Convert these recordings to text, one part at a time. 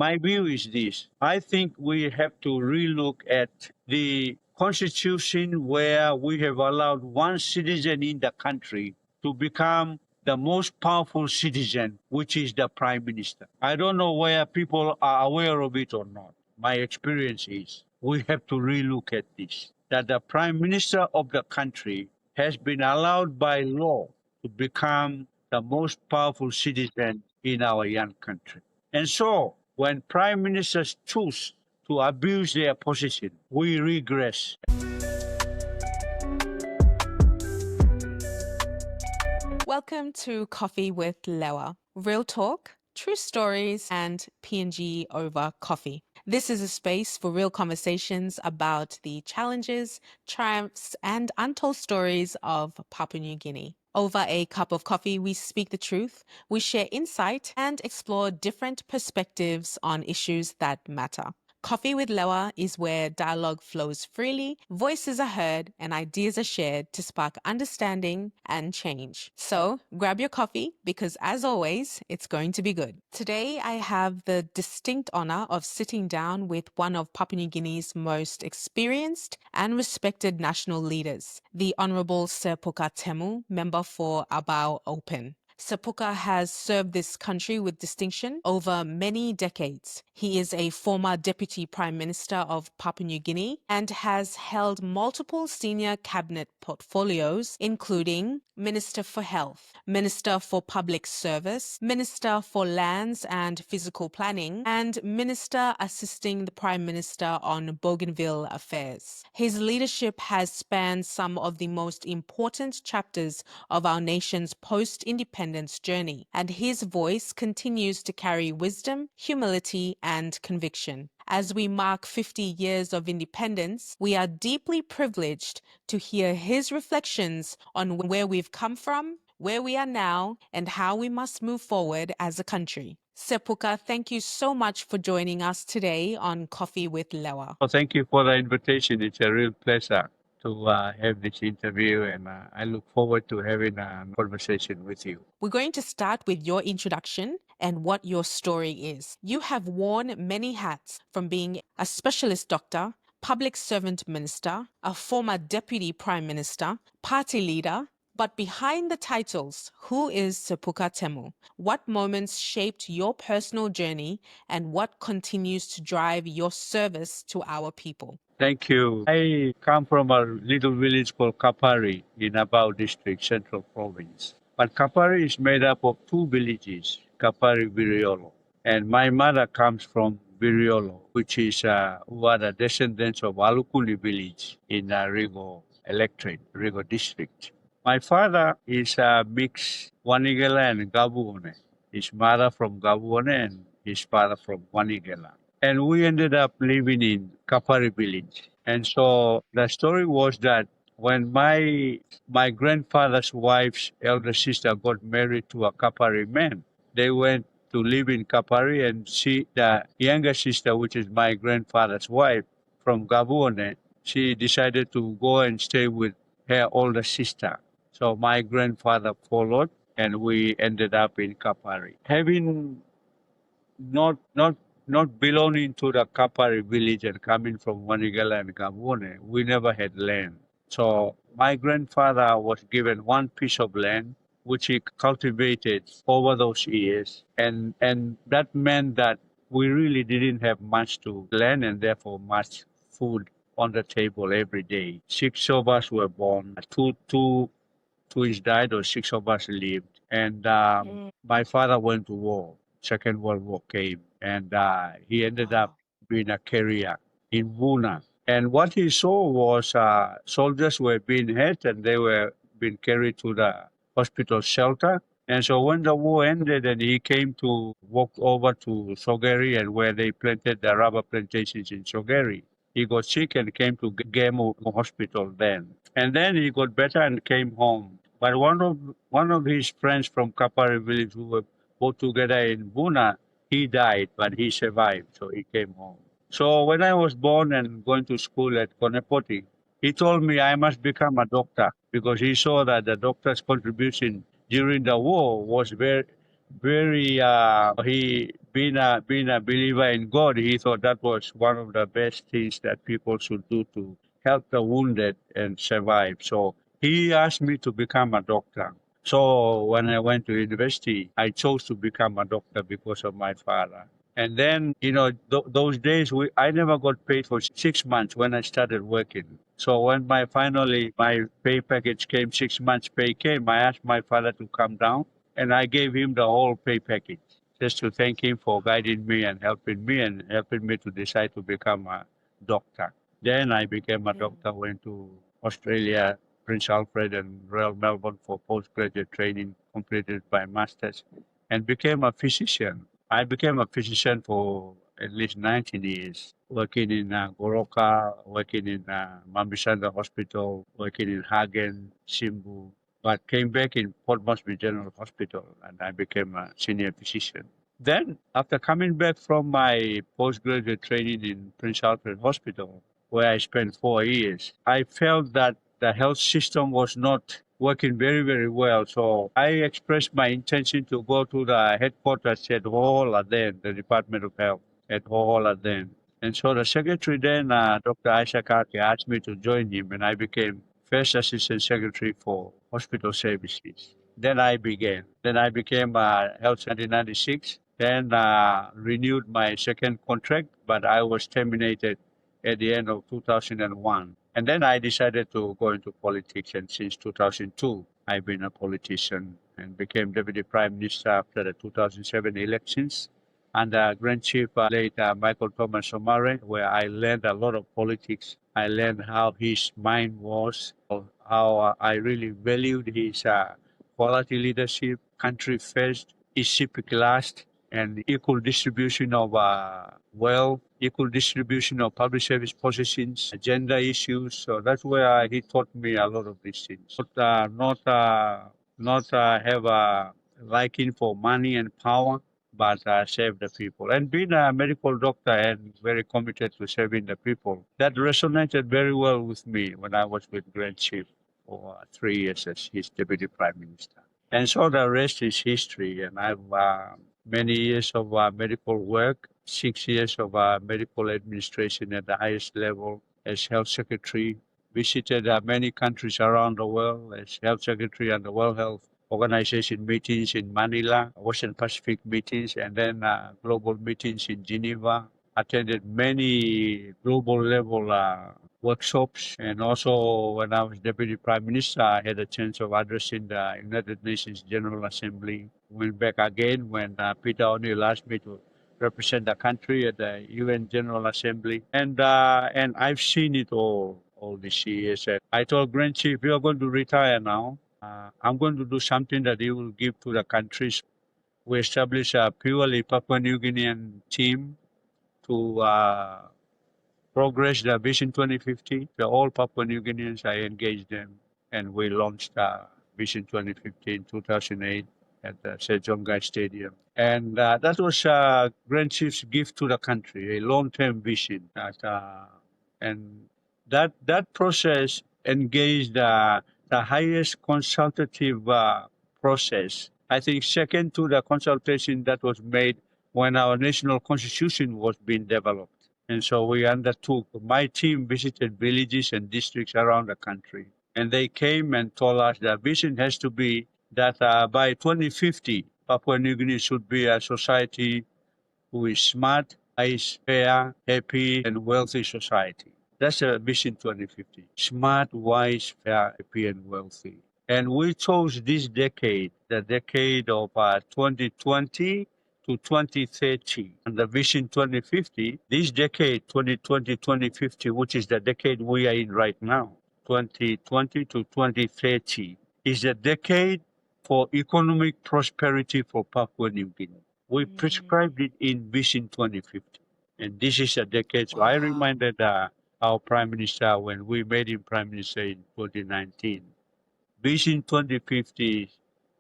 My view is this. I think we have to relook at the constitution where we have allowed one citizen in the country to become the most powerful citizen, which is the prime minister. I don't know whether people are aware of it or not. My experience is we have to relook at this, that the prime minister of the country has been allowed by law to become the most powerful citizen in our young country. And so when prime ministers choose to abuse their position, we regress. Welcome to Coffee with Lewa. Real talk, true stories, and PNG over coffee. This is a space for real conversations about the challenges, triumphs, and untold stories of Papua New Guinea. Over a cup of coffee, we speak the truth, we share insight, and explore different perspectives on issues that matter. Coffee with Lewa is where dialogue flows freely, voices are heard, and ideas are shared to spark understanding and change. So grab your coffee because, as always, it's going to be good. Today, I have the distinct honor of sitting down with one of Papua New Guinea's most experienced and respected national leaders, the Honourable Sir Puka Temu, member for Abau Open. Sir Puka has served this country with distinction over many decades. He is a former Deputy Prime Minister of Papua New Guinea and has held multiple senior cabinet portfolios, including Minister for Health, Minister for Public Service, Minister for Lands and Physical Planning, and Minister assisting the Prime Minister on Bougainville affairs. His leadership has spanned some of the most important chapters of our nation's post-independence journey, and his voice continues to carry wisdom, humility, and conviction. As we mark 50 years of independence, we are deeply privileged to hear his reflections on where we've come from, where we are now, and how we must move forward as a country. Sir Puka, thank you so much for joining us today on Coffee with Lewa. Well, thank you for the invitation. It's a real pleasure to have this interview, and I look forward to having a conversation with you. We're going to start with your introduction and what your story is. You have worn many hats, from being a specialist doctor, public servant minister, a former deputy prime minister, party leader. But behind the titles, who is Sir Puka Temu? What moments shaped your personal journey, and what continues to drive your service to our people? Thank you. I come from a little village called Kapari in Abao district, central province. But Kapari is made up of two villages, Kapari, Viriolo. And my mother comes from Viriolo, which is who are the descendants of Alukuli village in Rigo electorate, Rigo district. My father is a mixed Wanigela and Gabuone. His mother from Gabuone and his father from Wanigela. And we ended up living in Kapari village. And so the story was that when my grandfather's wife's elder sister got married to a Kapari man, they went to live in Kapari, and she, the younger sister, which is my grandfather's wife from Gabuone, she decided to go and stay with her older sister. So my grandfather followed, and we ended up in Kapari. Having not not not belonging to the Kapari village and coming from Wanigala and Gabone, we never had land. So my grandfather was given one piece of land which he cultivated over those years, and that meant that we really didn't have much to land and therefore much food on the table every day. Six of us were born. Two twins died, or six of us lived. And my father went to war. Second World War came, and he ended up being a carrier in Buna. And what he saw was soldiers were being hit, and they were being carried to the hospital shelter. And so when the war ended and he came to walk over to Sogeri, and where they planted the rubber plantations in Sogeri, he got sick and came to Gemo Hospital then. And then he got better and came home. But one of his friends from Kapari village, who were both together in Buna, he died, but he survived, so he came home. So when I was born and going to school at Konepoti, he told me I must become a doctor because he saw that the doctor's contribution during the war was very, very, he being a believer in God, he thought that was one of the best things that people should do to help the wounded and survive. So he asked me to become a doctor. So when I went to university, I chose to become a doctor because of my father. And then, those days I never got paid for 6 months when I started working. So when my pay package came, 6 months pay came, I asked my father to come down and I gave him the whole pay package just to thank him for guiding me and helping me to decide to become a doctor. Then I became a doctor, went to Australia, Prince Alfred and Royal Melbourne for postgraduate training, completed my master's, and became a physician. I became a physician for at least 19 years, working in Goroka, working in Mambisanda Hospital, working in Hagen, Simbu, but came back in Port Moresby General Hospital and I became a senior physician. Then, after coming back from my postgraduate training in Prince Alfred Hospital, where I spent 4 years, I felt that the health system was not working very, very well. So I expressed my intention to go to the headquarters at Hohola then, the Department of Health at Hohola then. And so the secretary then, Dr. Isaac Ake, asked me to join him, and I became first assistant secretary for hospital services. Then I began. Then I became health 1996. Then renewed my second contract, but I was terminated at the end of 2001. And then I decided to go into politics, and since 2002, I've been a politician and became deputy prime minister after the 2007 elections under Grand Chief late Michael Thomas Omare, where I learned a lot of politics. I learned how his mind was, how I really valued his quality leadership, country first, civic last, and equal distribution of wealth, equal distribution of public service positions, gender issues. So that's where he taught me a lot of these things. Not have a liking for money and power, but save the people. And being a medical doctor and very committed to saving the people, that resonated very well with me when I was with Grand Chief for 3 years as his deputy prime minister. And so the rest is history. And I've many years of medical work, 6 years of medical administration at the highest level as health secretary, visited many countries around the world as health secretary and the World Health Organization meetings in Manila, Western Pacific meetings, and then global meetings in Geneva. Attended many global level workshops. And also, when I was Deputy Prime Minister, I had a chance of addressing the United Nations General Assembly. Went back again when Peter O'Neill asked me to represent the country at the UN General Assembly. And I've seen it all these years. And I told Grand Chief, you are going to retire now. I'm going to do something that you will give to the countries. We established a purely Papua New Guinean team to progress the Vision 2050. All Papua New Guineans, I engaged them, and we launched Vision 2050 in 2008 at the Sejongkai Stadium. And that was Grand Chief's gift to the country, a long-term vision. And that process engaged the highest consultative process. I think second to the consultation that was made when our national constitution was being developed. And so we undertook, my team visited villages and districts around the country. And they came and told us that vision has to be that by 2050, Papua New Guinea should be a society who is smart, wise, fair, happy, and wealthy society. That's a Vision 2050. Smart, wise, fair, happy, and wealthy. And we chose this decade, the decade of 2020 to 2030. And the Vision 2050, this decade, 2020-2050, which is the decade we are in right now, 2020 to 2030, is a decade for economic prosperity for Papua New Guinea. We prescribed it in Vision 2050. And this is a decade. So I reminded our Prime Minister when we made him Prime Minister in 2019. Vision 2050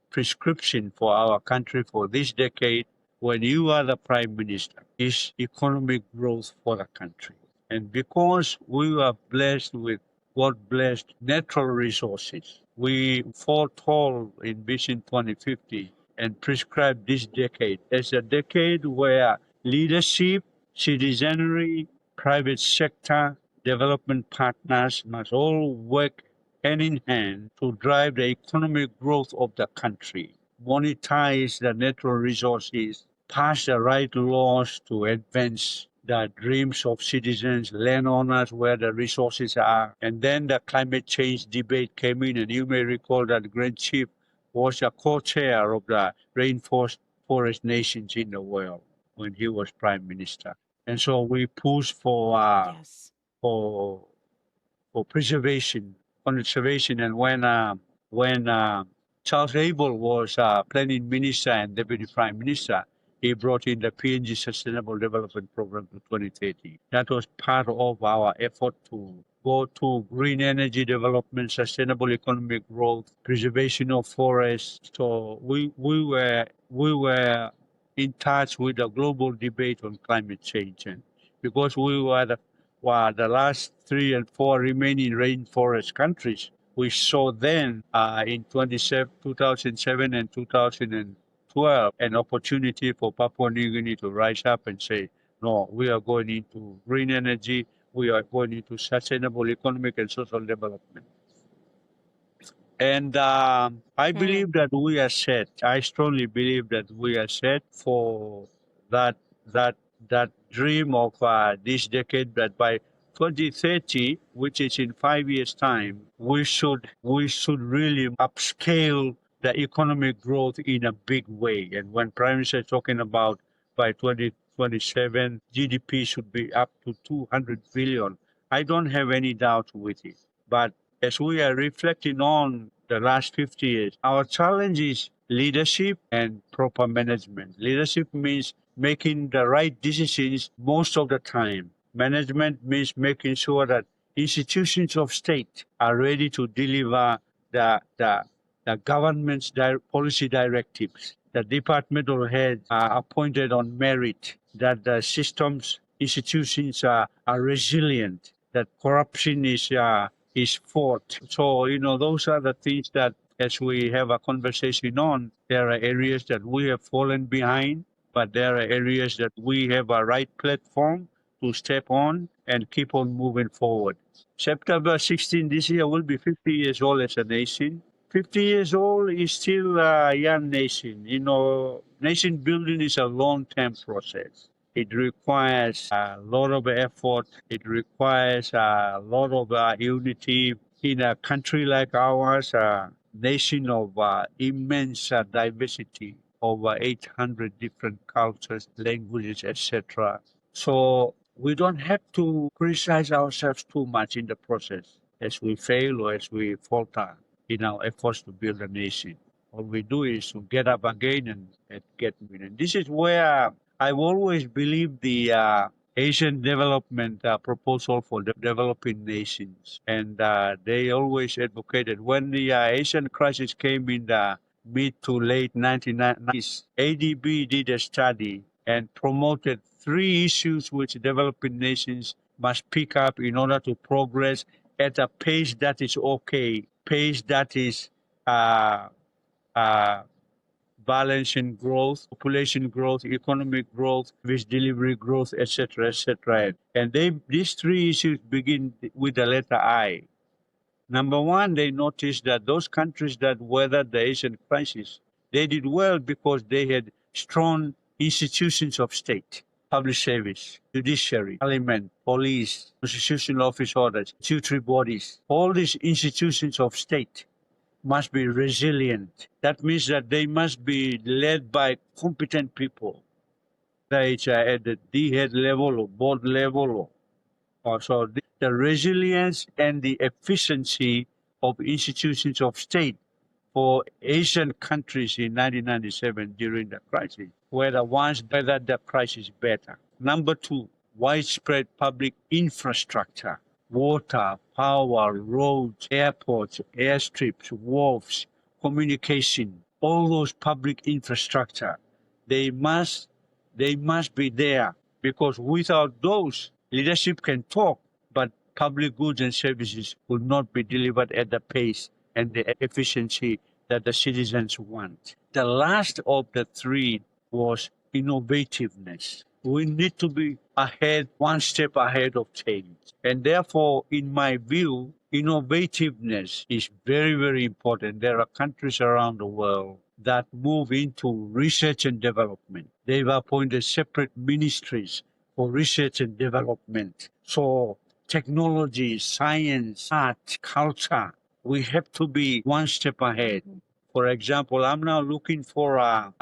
prescription for our country for this decade, when you are the Prime Minister, is economic growth for the country. And because we are blessed with God blessed natural resources, we foretold in Vision 2050 and prescribed this decade as a decade where leadership, citizenry, private sector, development partners must all work hand in hand to drive the economic growth of the country, monetize the natural resources, pass the right laws to advance the dreams of citizens, landowners, where the resources are. And then the climate change debate came in, and you may recall that the Grand Chief was a co-chair of the rainforest forest nations in the world when he was prime minister. And so we pushed Yes. for for preservation, conservation. And when Charles Abel was planning minister and deputy prime minister, he brought in the PNG Sustainable Development Program to 2030. That was part of our effort to go to green energy development, sustainable economic growth, preservation of forests. So we were in touch with the global debate on climate change, and because we were the last 3 and 4 remaining rainforest countries. We saw then in 2007 and 2012 an opportunity for Papua New Guinea to rise up and say, no, we are going into green energy, we are going into sustainable economic and social development. And I believe that we are set. I strongly believe that we are set for that that that dream of this decade. That by 2030, which is in 5 years' time, we should really upscale the economic growth in a big way. And when Prime Minister is talking about by 2027, GDP should be up to 200 billion. I don't have any doubt with it. But as we are reflecting on the last 50 years, our challenge is leadership and proper management. Leadership means making the right decisions most of the time. Management means making sure that institutions of state are ready to deliver the government's policy directives. The departmental heads are appointed on merit, that the systems, institutions are resilient, that corruption is fought. So, those are the things that as we have a conversation on, there are areas that we have fallen behind, but there are areas that we have a right platform to step on and keep on moving forward. September 16 this year will be 50 years old as a nation. 50 years old is still a young nation. Nation building is a long-term process. It requires a lot of effort. It requires a lot of unity in a country like ours, a nation of immense diversity, over 800 different cultures, languages, etc. So we don't have to criticize ourselves too much in the process as we fail or as we falter in our efforts to build a nation. All we do is to get up again and get winning. This is where I've always believed the Asian development proposal for the developing nations. And they always advocated when the Asian crisis came in the mid to late 1990s, ADB did a study and promoted 3 issues which developing nations must pick up in order to progress at a pace that is okay, pace that is uh, uh, balancing growth, population growth, economic growth, service delivery growth, etc., etc. And these 3 issues begin with the letter I. Number one, they noticed that those countries that weathered the Asian crisis, they did well because they had strong institutions of state, public service, judiciary, parliament, police, constitutional office orders, statutory bodies. All these institutions of state must be resilient. That means that they must be led by competent people, whether it's at the D head level or board level. So the resilience and the efficiency of institutions of state for Asian countries in 1997 during the crisis were the ones that weathered the crisis better. Number two, widespread public infrastructure, water, power, roads, airports, airstrips, wharves, communication, all those public infrastructure, they must be there because without those, leadership can talk, but public goods and services will not be delivered at the pace and the efficiency that the citizens want. The last of the three was innovativeness. We need to be ahead, one step ahead of change. And therefore, in my view, innovativeness is very, very important. There are countries around the world that move into research and development. They've appointed separate ministries for research and development. So technology, science, art, culture, we have to be one step ahead. For example, I'm now looking for a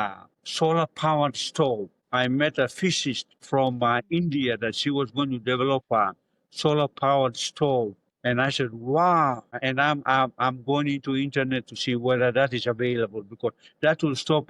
solar-powered stove. I met a physicist from India that she was going to develop a solar-powered stove. And I said, wow. And I'm going into internet to see whether that is available because that will stop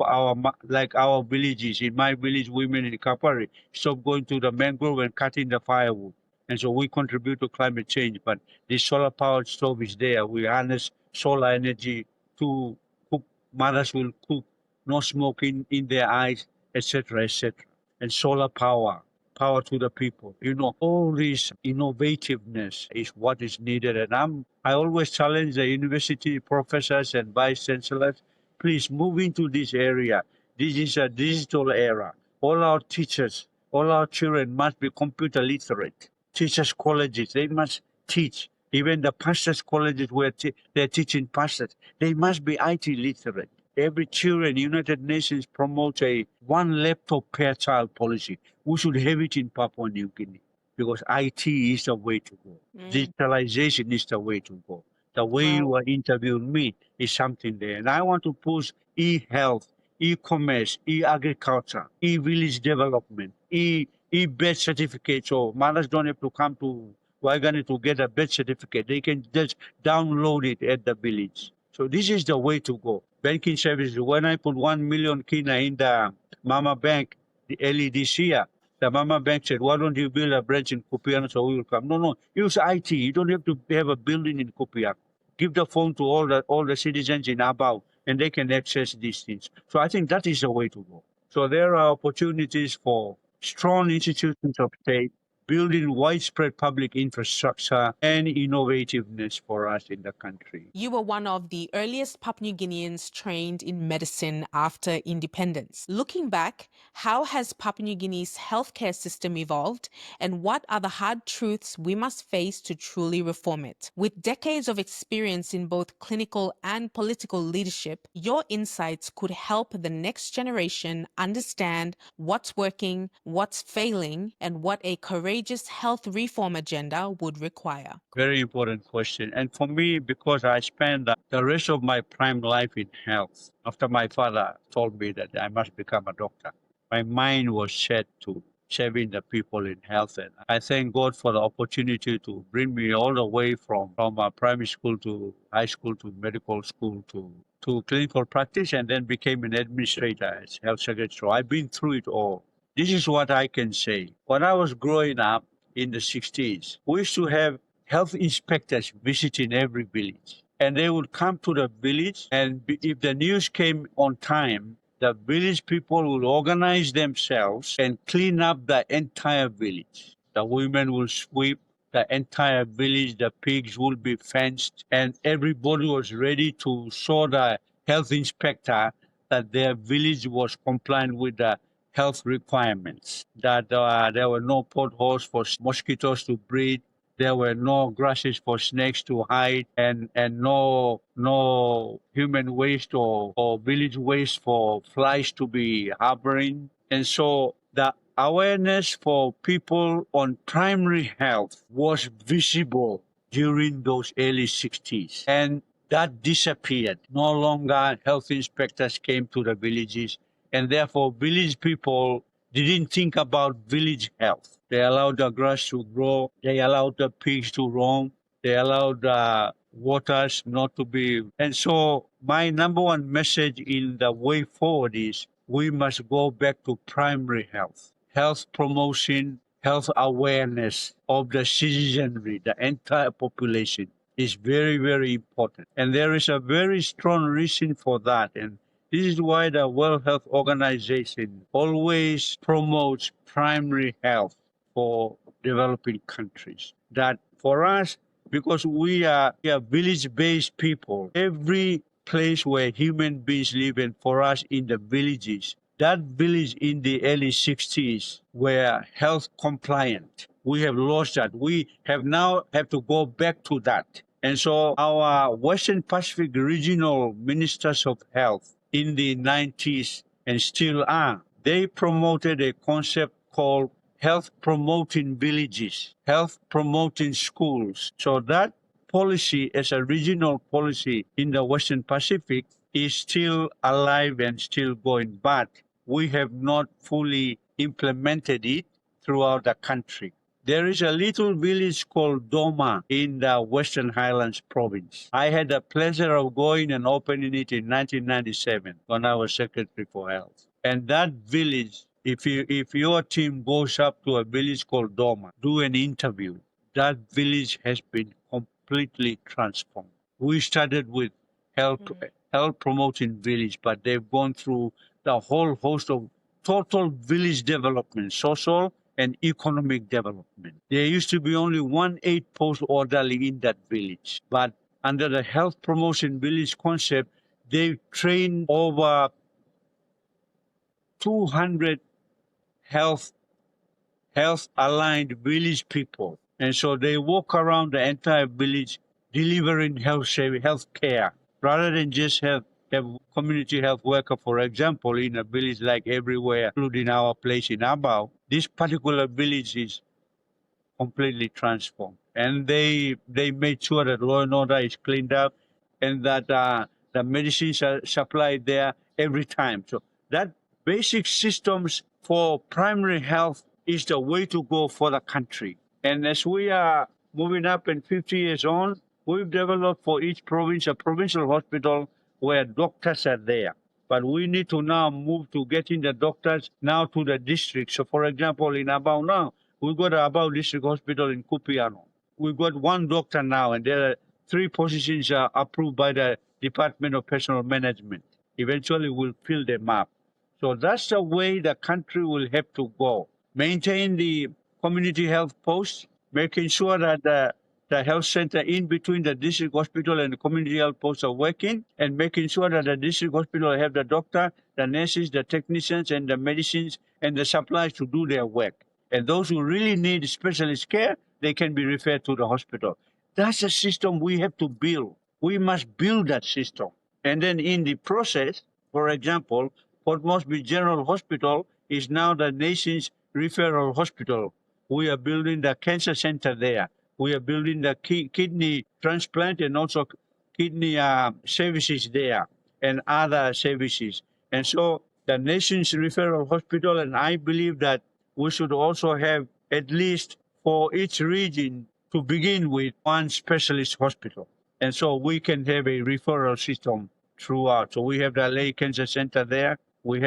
like our villages. In my village, women in Kapari stop going to the mangrove and cutting the firewood. And so we contribute to climate change. But this solar powered stove is there. We harness solar energy to cook. Mothers will cook, no smoke in their eyes, etc., etc. And solar power, power to the people. You know, all this innovativeness is what is needed. And I always challenge the university professors and vice chancellors, please move into this area. This is a digital era. All our teachers, all our children must be computer literate. Teachers' colleges, they must teach. Even the pastors' colleges where they're teaching pastors, they must be IT literate. Every children, United Nations promotes a one laptop per child policy. We should have it in Papua New Guinea because IT is the way to go. Digitalization is the way to go. The way you are interviewing me is something there. And I want to push e-health, e-commerce, e-agriculture, e-village development, e-birth certificate. So mothers don't have to come to Waigani to get a birth certificate. They can just download it at the village. So this is the way to go. Banking services. When I put 1 million kina in the Mama Bank early this year, the Mama Bank said, why don't you build a branch in Kupiano so we will come? No, use IT. You don't have to have a building in Kupiano. Give the phone to all the citizens in Abao and they can access these things. So I think that is the way to go. So there are opportunities for strong institutions of state, building widespread public infrastructure and innovativeness for us in the country. You were one of the earliest Papua New Guineans trained in medicine after independence. Looking back, how has Papua New Guinea's healthcare system evolved, and what are the hard truths we must face to truly reform it? With decades of experience in both clinical and political leadership, your insights could help the next generation understand what's working, what's failing, and what a courageous health reform agenda would require. Very important question. And for me, because I spent the rest of my prime life in health, after my father told me that I must become a doctor, my mind was set to serving the people in health. And I thank God for the opportunity to bring me all the way from primary school to high school to medical school to clinical practice and then became an administrator as health secretary. So I've been through it all. This is what I can say. When I was growing up in the 60s, we used to have health inspectors visiting every village. And they would come to the village, and if the news came on time, the village people will organize themselves and clean up the entire village. The women will sweep the entire village, the pigs will be fenced, and everybody was ready to show the health inspector that their village was compliant with the health requirements, that there were no potholes for mosquitoes to breed, there were no grasses for snakes to hide, and no human waste or village waste for flies to be harboring. And so the awareness for people on primary health was visible during those early 60s. And that disappeared. No longer health inspectors came to the villages, and therefore village people didn't think about village health. They allowed the grass to grow, they allowed the pigs to roam, they allowed the waters not to be. And so my number one message in the way forward is we must go back to primary health, health promotion, health awareness of the citizenry, the entire population is very, very important. And there is a very strong reason for that. And this is why the World Health Organization always promotes primary health for developing countries. That for us, because we are village-based people, every place where human beings live, and for us in the villages. That village in the early 60s were health compliant. We have lost that. We have now have to go back to that. And so our Western Pacific regional ministers of health in the 90s and still are, they promoted a concept called health promoting villages, health promoting schools. So that policy as a regional policy in the Western Pacific is still alive and still going, but we have not fully implemented it throughout the country. There is a little village called Doma in the Western Highlands province. I had the pleasure of going and opening it in 1997 when I was Secretary for Health. And that village, if your team goes up to a village called Doma, do an interview, that village has been completely transformed. We started with health promoting village, but they've gone through the whole host of total village development, social and economic development. There used to be only 1 post orderly in that village, but under the health promotion village concept, they trained over 200 health aligned village people. And so they walk around the entire village delivering health care rather than just have community health worker, for example, in a village like everywhere, including our place in Abao. This particular village is completely transformed. And they made sure that law and order is cleaned up and that the medicines are supplied there every time. So that basic systems for primary health is the way to go for the country. And as we are moving up and 50 years on, we've developed for each province a provincial hospital where doctors are there. But we need to now move to getting the doctors now to the district. So, for example, in Abao now, we've got an Abao District Hospital in Kupiano. We've got one doctor now, and there are 3 positions approved by the Department of Personnel Management. Eventually, we'll fill them up. So that's the way the country will have to go. Maintain the community health posts, making sure that the health center in between the district hospital and the community health posts are working, and making sure that the district hospital have the doctor, the nurses, the technicians, and the medicines and the supplies to do their work. And those who really need specialist care, they can be referred to the hospital. That's a system we have to build. We must build that system. And then in the process, for example, Port Moresby General Hospital is now the nation's referral hospital. We are building the cancer center there. We are building the kidney transplant and also kidney services there and other services. And so the nation's referral hospital, and I believe that we should also have at least for each region to begin with one specialist hospital. And so we can have a referral system throughout. So we have the Lay Cancer Center there. We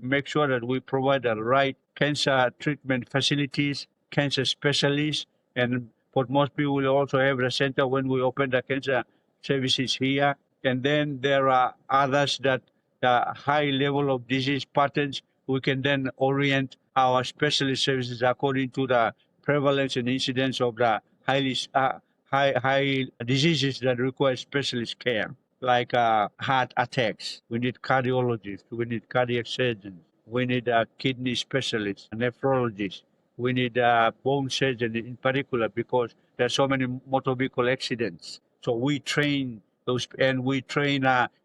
make sure that we provide the right cancer treatment facilities, cancer specialists, and Port Moresby will also have a center when we open the cancer services here. And then there are others that the high level of disease patterns, we can then orient our specialist services according to the prevalence and incidence of the high diseases that require specialist care, like heart attacks. We need cardiologists, we need cardiac surgeons, we need kidney specialists, nephrologists. We need bone surgeon in particular because there are so many motor vehicle accidents. So we train those, and we train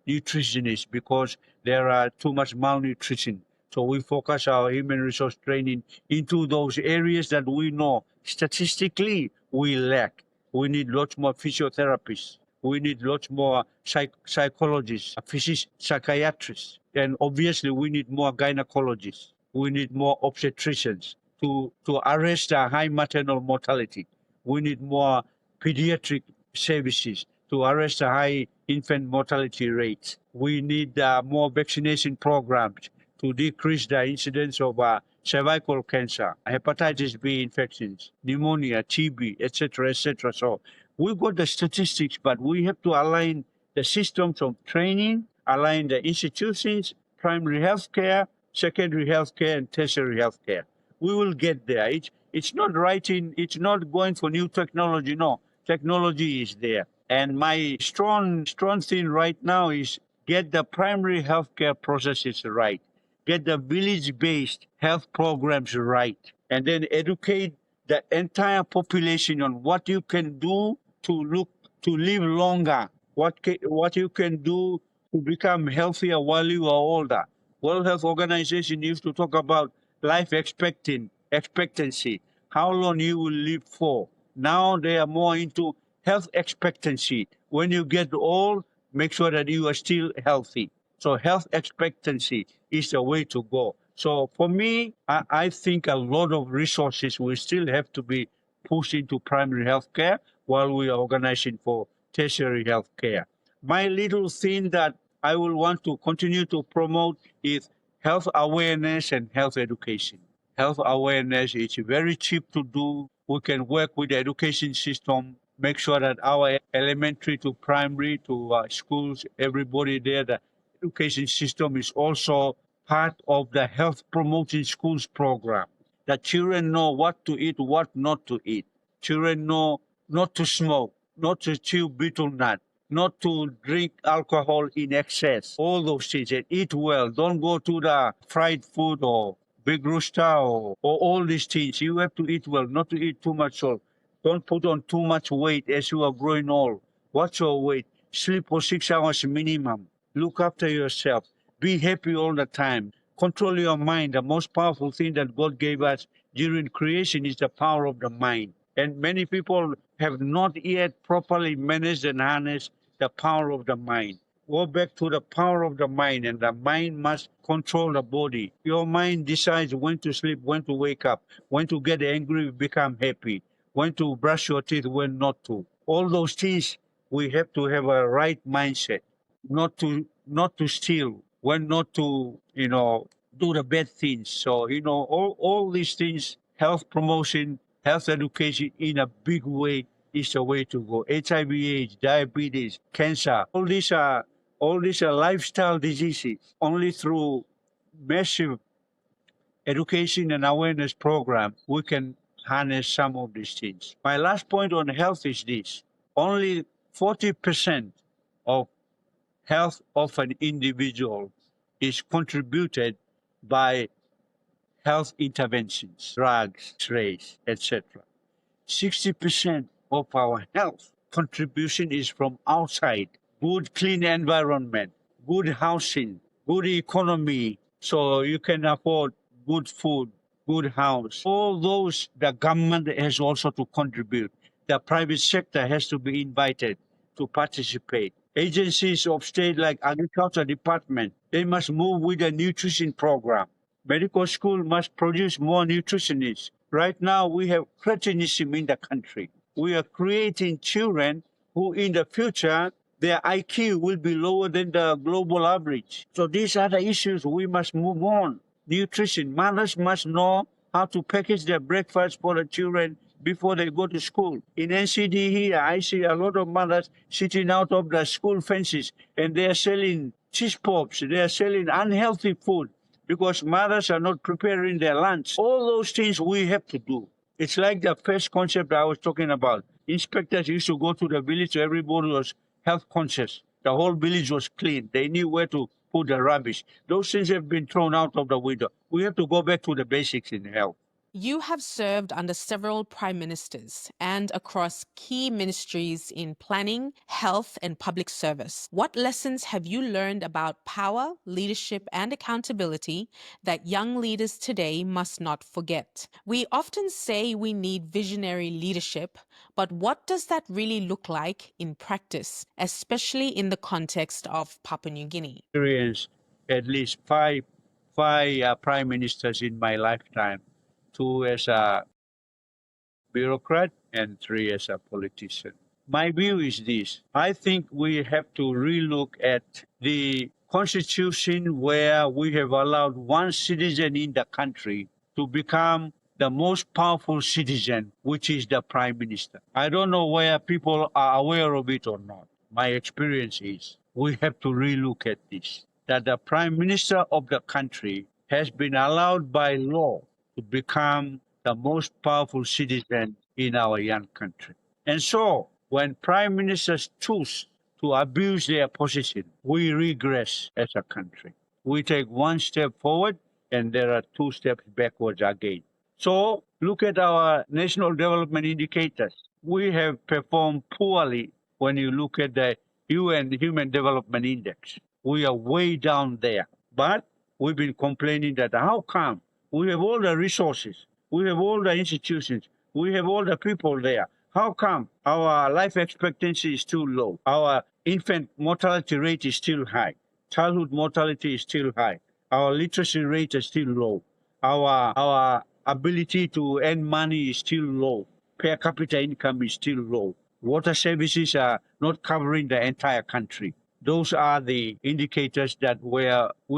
nutritionists because there are too much malnutrition. So we focus our human resource training into those areas that we know statistically we lack. We need lots more physiotherapists. We need lots more psychologists, physicians, psychiatrists. And obviously we need more gynecologists. We need more obstetricians to arrest the high maternal mortality. We need more pediatric services to arrest the high infant mortality rates. We need more vaccination programs to decrease the incidence of cervical cancer, hepatitis B infections, pneumonia, TB, etc., etc. So we've got the statistics, but we have to align the systems of training, align the institutions, primary health care, secondary health care, and tertiary health care. We will get there. It's not writing, it's not going for new technology. No, technology is there. And my strong thing right now is get the primary healthcare processes right, get the village-based health programs right, and then educate the entire population on what you can do to live longer, what you can do to become healthier while you are older. World Health Organization used to talk about expectancy, how long you will live for. Now they are more into health expectancy. When you get old, make sure that you are still healthy. So health expectancy is the way to go. So for me, I think a lot of resources will still have to be pushed into primary health care while we are organizing for tertiary health care. My little thing that I will want to continue to promote is health awareness and health education. Health awareness is very cheap to do. We can work with the education system, make sure that our elementary to primary to schools, everybody there, the education system is also part of the health promoting schools program. The children know what to eat, what not to eat. Children know not to smoke, not to chew betel nut, not to drink alcohol in excess, all those things, and eat well. Don't go to the fried food or big rooster or all these things. You have to eat well, not to eat too much salt. Don't put on too much weight as you are growing old. Watch your weight. Sleep for 6 hours minimum. Look after yourself. Be happy all the time. Control your mind. The most powerful thing that God gave us during creation is the power of the mind. And many people have not yet properly managed and harnessed the power of the mind. Go back to the power of the mind, and the mind must control the body. Your mind decides when to sleep, when to wake up, when to get angry, become happy, when to brush your teeth, when not to. All those things, we have to have a right mindset, not to steal, when not to, do the bad things. So, all these things, health promotion, health education in a big way is the way to go. HIV/AIDS, diabetes, cancer, all these are lifestyle diseases. Only through massive education and awareness program we can harness some of these things. My last point on health is this: only 40% of health of an individual is contributed by health interventions, drugs, race, etc. 60% of our health contribution is from outside. Good, clean environment, good housing, good economy, so you can afford good food, good house. All those the government has also to contribute. The private sector has to be invited to participate. Agencies of state like agriculture department, they must move with a nutrition program. Medical school must produce more nutritionists. Right now, we have cretinism in the country. We are creating children who, in the future, their IQ will be lower than the global average. So these are the issues we must move on. Nutrition. Mothers must know how to package their breakfast for the children before they go to school. In NCD here, I see a lot of mothers sitting out of the school fences and they are selling cheese pops, they are selling unhealthy food because mothers are not preparing their lunch. All those things we have to do. It's like the first concept I was talking about. Inspectors used to go to the village, so everybody was health conscious. The whole village was clean. They knew where to put the rubbish. Those things have been thrown out of the window. We have to go back to the basics in health. You have served under several prime ministers and across key ministries in planning, health, and public service. What lessons have you learned about power, leadership, and accountability that young leaders today must not forget? We often say we need visionary leadership, but what does that really look like in practice, especially in the context of Papua New Guinea? Experienced at least five prime ministers in my lifetime, two as a bureaucrat and three as a politician. My view is this: I think we have to relook at the constitution where we have allowed one citizen in the country to become the most powerful citizen, which is the prime minister. I don't know whether people are aware of it or not. My experience is we have to relook at this, that the prime minister of the country has been allowed by law to become the most powerful citizen in our young country. And so When prime ministers choose to abuse their position, we regress as a country. We take one step forward and there are two steps backwards again. So look at our national development indicators. We have performed poorly when you look at the UN Human Development Index. We are way down there. But we've been complaining that how come we have all the resources, we have all the institutions, we have all the people there. How come our life expectancy is still low? Our infant mortality rate is still high. Childhood mortality is still high. Our literacy rate is still low. Our ability to earn money is still low. Per capita income is still low. Water services are not covering the entire country. Those are the indicators that we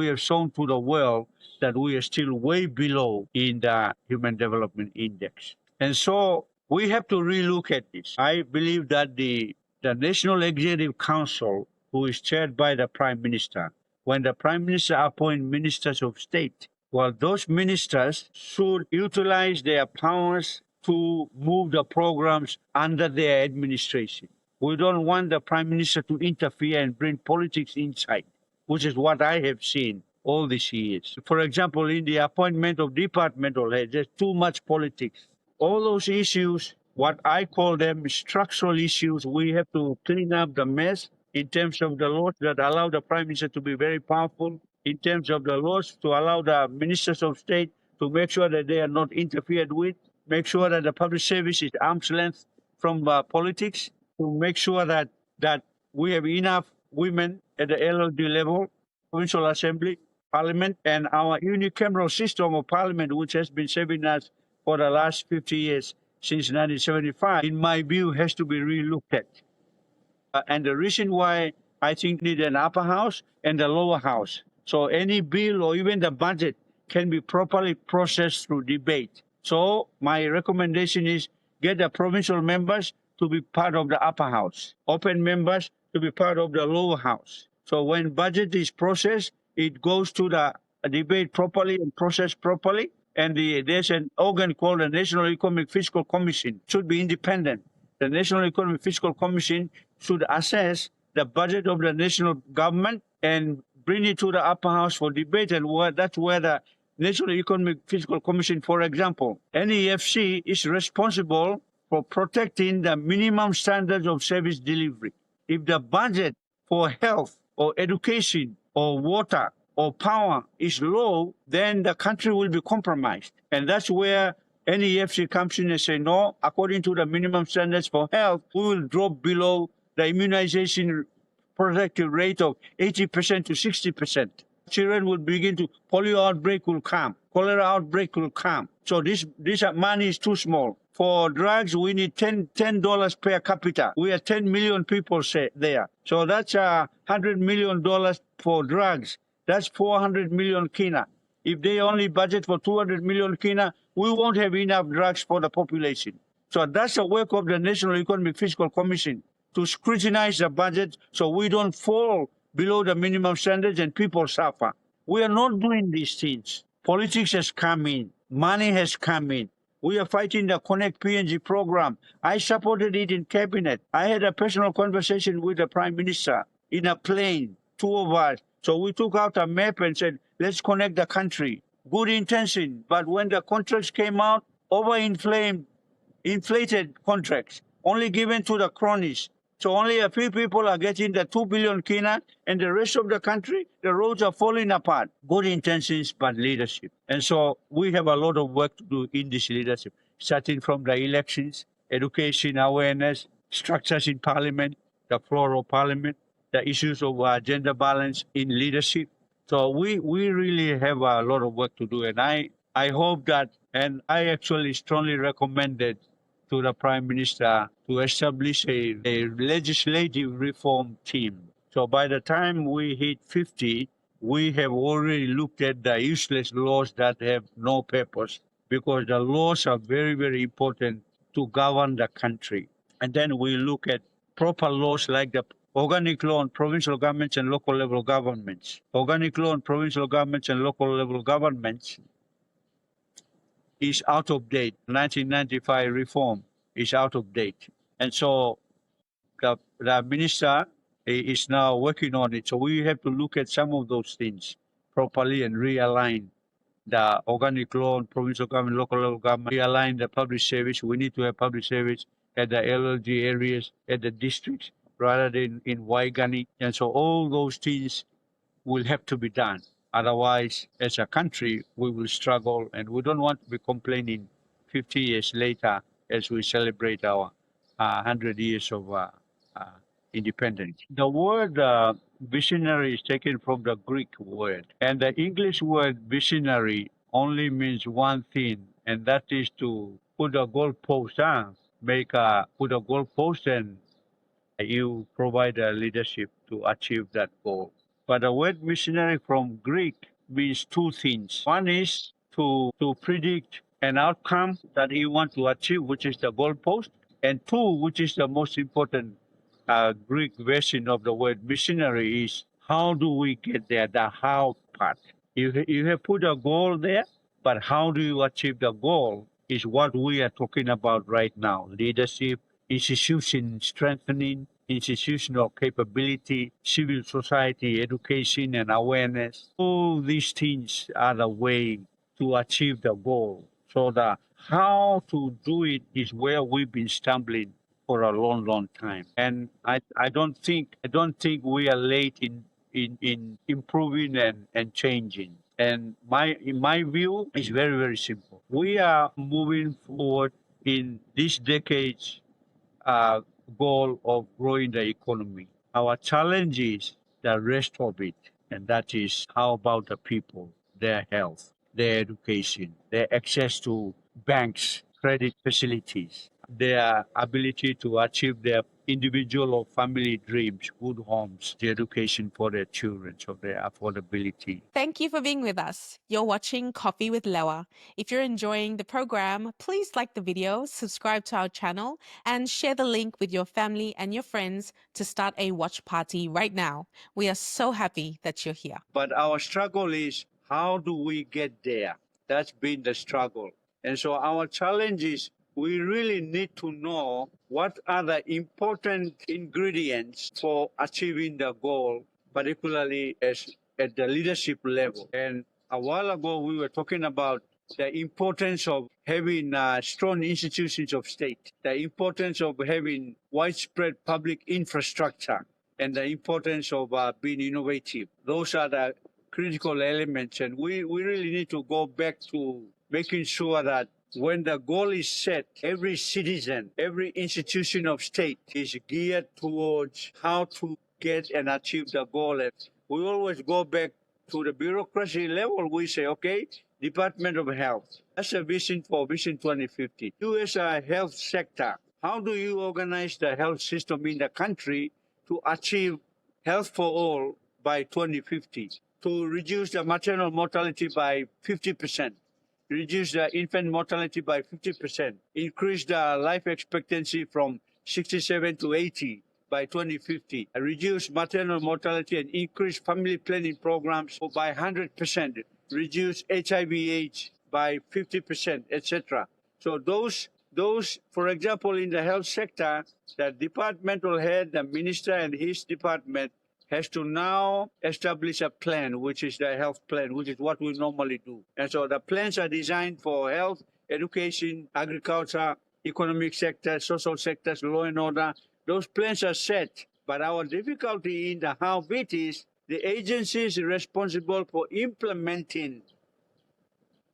have shown to the world that we are still way below in the Human Development Index. And so we have to relook at this. I believe that the National Executive Council, who is chaired by the Prime Minister, when the Prime Minister appoints ministers of state, well, those ministers should utilize their powers to move the programs under their administration. We don't want the Prime Minister to interfere and bring politics inside, which is what I have seen all these years. For example, in the appointment of departmental heads, there's too much politics. All those issues, what I call them structural issues, we have to clean up the mess in terms of the laws that allow the Prime Minister to be very powerful, in terms of the laws to allow the ministers of state to make sure that they are not interfered with, make sure that the public service is arm's length from politics, to make sure that we have enough women at the LLD level, provincial assembly, parliament, and our unicameral system of parliament, which has been serving us for the last 50 years since 1975, in my view, has to be relooked at. And the reason why I think we need an upper house and a lower house. So any bill or even the budget can be properly processed through debate. So my recommendation is get the provincial members to be part of the upper house, open members to be part of the lower house. So when budget is processed, it goes to the debate properly and processed properly. And there's an organ called the National Economic Fiscal Commission, should be independent. The National Economic Fiscal Commission should assess the budget of the national government and bring it to the upper house for debate. And that's where the National Economic Fiscal Commission, for example, NEFC is responsible for protecting the minimum standards of service delivery. If the budget for health or education or water or power is low, then the country will be compromised. And that's where NEFC comes in and say, no, according to the minimum standards for health, we will drop below the immunization protective rate of 80% to 60%. Children will begin to, polio outbreak will come, cholera outbreak will come. So this money is too small. For drugs, we need $10 per capita. We are 10 million people there. So that's $100 million for drugs. That's 400 million kina. If they only budget for 200 million kina, we won't have enough drugs for the population. So that's the work of the National Economic Fiscal Commission, to scrutinize the budget so we don't fall below the minimum standards and people suffer. We are not doing these things. Politics has come in. Money has come in. We are fighting the Connect PNG program. I supported it in cabinet. I had a personal conversation with the Prime Minister in a plane, two of us. So we took out a map and said, let's connect the country. Good intention. But when the contracts came out, inflated contracts, only given to the cronies. So only a few people are getting the 2 billion kina, and the rest of the country, the roads are falling apart. Good intentions, but leadership. And so we have a lot of work to do in this leadership, starting from the elections, education, awareness, structures in parliament, the floor of parliament, the issues of gender balance in leadership. So we really have a lot of work to do. And I hope that, and I actually strongly recommended to the Prime Minister to establish a legislative reform team. So by the time we hit 50, we have already looked at the useless laws that have no purpose, because the laws are very, very important to govern the country. And then we look at proper laws like the organic law on provincial governments and local level governments. Organic law on provincial governments and local level governments is out of date. 1995 reform is out of date. And so the minister is now working on it. So we have to look at some of those things properly and realign the organic law and provincial government, local level government, realign the public service. We need to have public service at the LLG areas, at the districts, rather than in Waigani. And so all those things will have to be done. Otherwise, as a country, we will struggle, and we don't want to be complaining 50 years later as we celebrate our 100 years of uh, independence. The word visionary is taken from the Greek word, and the English word visionary only means one thing, and that is to put a goalpost, put a goalpost, and you provide a leadership to achieve that goal. But the word missionary from Greek means two things. One is to predict an outcome that you want to achieve, which is the goalpost, and two, which is the most important Greek version of the word missionary, is how do we get there, the how part. You have put a goal there, but how do you achieve the goal is what we are talking about right now. Leadership, institution strengthening, institutional capability, civil society, education and awareness. All these things are the way to achieve the goal. So the how to do it is where we've been stumbling for a long, long time. And I don't think we are late in improving and changing. And in my view, it's very, very simple. We are moving forward in this decade's uh, goal of growing the economy. Our challenge is the rest of it, and that is how about the people, their health, their education, their access to banks, credit facilities, their ability to achieve their individual or family dreams, good homes, the education for their children, so their affordability. Thank you for being with us. You're watching Coffee with Lewa. If you're enjoying the program, please like the video, subscribe to our channel, and share the link with your family and your friends to start a watch party right now. We are so happy that you're here. But our struggle is how do we get there? That's been the struggle. And so our challenge is we really need to know what are the important ingredients for achieving the goal, particularly as at the leadership level. And a while ago, we were talking about the importance of having strong institutions of state, the importance of having widespread public infrastructure, and the importance of being innovative. Those are the critical elements. And we really need to go back to making sure that when the goal is set, every citizen, every institution of state is geared towards how to get and achieve the goal. And we always go back to the bureaucracy level. We say, okay, Department of Health. That's a vision for Vision 2050. You as a health sector, how do you organize the health system in the country to achieve health for all by 2050? To reduce the maternal mortality by 50%, reduce the infant mortality by 50%, increase the life expectancy from 67 to 80 by 2050, reduce maternal mortality and increase family planning programs by 100%, reduce HIV/AIDS by 50%, etc. So those, for example, in the health sector, the departmental head, the minister and his department has to now establish a plan, which is the health plan, which is what we normally do. And so the plans are designed for health, education, agriculture, economic sectors, social sectors, law and order. Those plans are set. But our difficulty in the how bit is the agencies responsible for implementing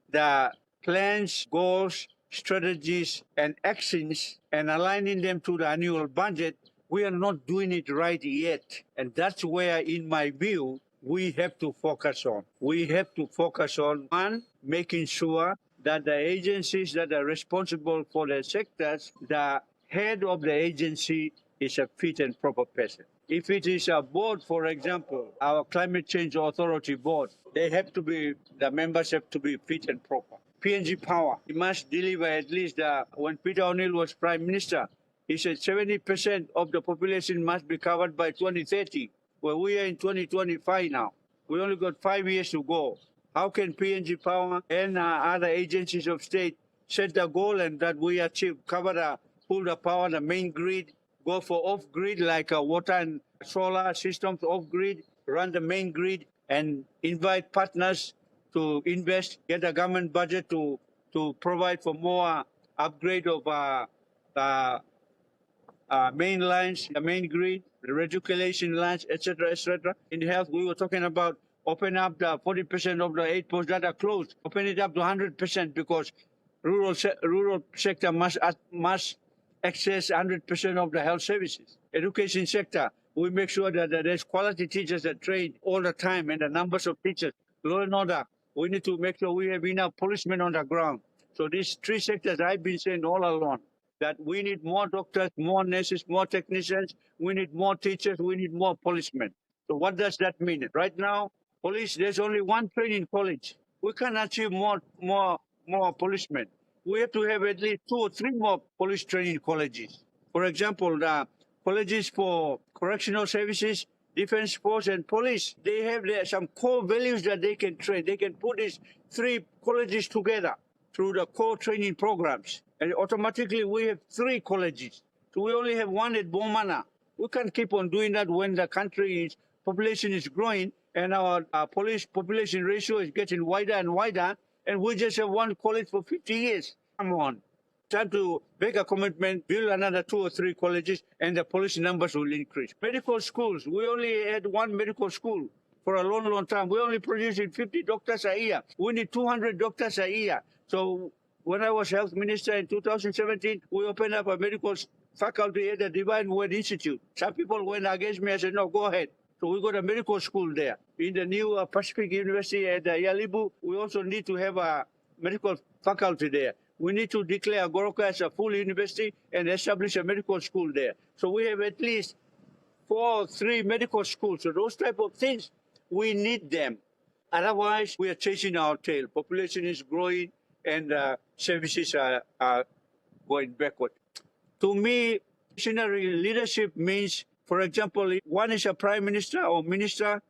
the plans, goals, strategies, and actions and aligning them to the annual budget. We are not doing it right yet. And that's where, in my view, we have to focus on. We have to focus on, one, making sure that the agencies that are responsible for the sectors, the head of the agency is a fit and proper person. If it is a board, for example, our Climate Change Authority board, the members have to be fit and proper. PNG Power, it must deliver at least, when Peter O'Neill was Prime Minister, he said 70% of the population must be covered by 2030. Well, we are in 2025 now. We only got 5 years to go. How can PNG Power and other agencies of state set the goal and that we achieve, pull the power, the main grid, go for off-grid like water and solar systems off-grid, run the main grid, and invite partners to invest, get a government budget to provide for more upgrade of main lines, the main grid, the reticulation lines, etc., etc. In health, we were talking about open up the 40% of the 8 posts that are closed, open it up to 100% because rural sector must access 100% of the health services. Education sector, we make sure that there's quality teachers that train all the time and the numbers of teachers. Law and order, we need to make sure we have enough policemen on the ground. So these three sectors I've been saying all along, that we need more doctors, more nurses, more technicians, we need more teachers, we need more policemen. So what does that mean? Right now, police, there's only one training college. We can achieve more policemen. We have to have at least 2 or 3 more police training colleges. For example, the colleges for correctional services, defense force, and police, they have some core values that they can train. They can put these 3 colleges together through the core training programs. And automatically we have 3 colleges. So we only have 1 at Bomana. We can't keep on doing that when the country's population is growing and our police population ratio is getting wider and wider, and we just have 1 college for 50 years. Come on. Time to make a commitment, build another 2 or 3 colleges, and the police numbers will increase. Medical schools, we only had 1 medical school for a long, long time. We only producing 50 doctors a year. We need 200 doctors a year. So when I was health minister in 2017, we opened up a medical faculty at the Divine Word Institute. Some people went against me. I said, no, go ahead. So we got a medical school there. In the new Pacific University at Yalibu, we also need to have a medical faculty there. We need to declare Goroka as a full university and establish a medical school there. So we have at least 4 or 3 medical schools. So those type of things, we need them. Otherwise, we are chasing our tail. Population is growing and services are going backward. To me, visionary leadership means, for example, if one is a prime minister or minister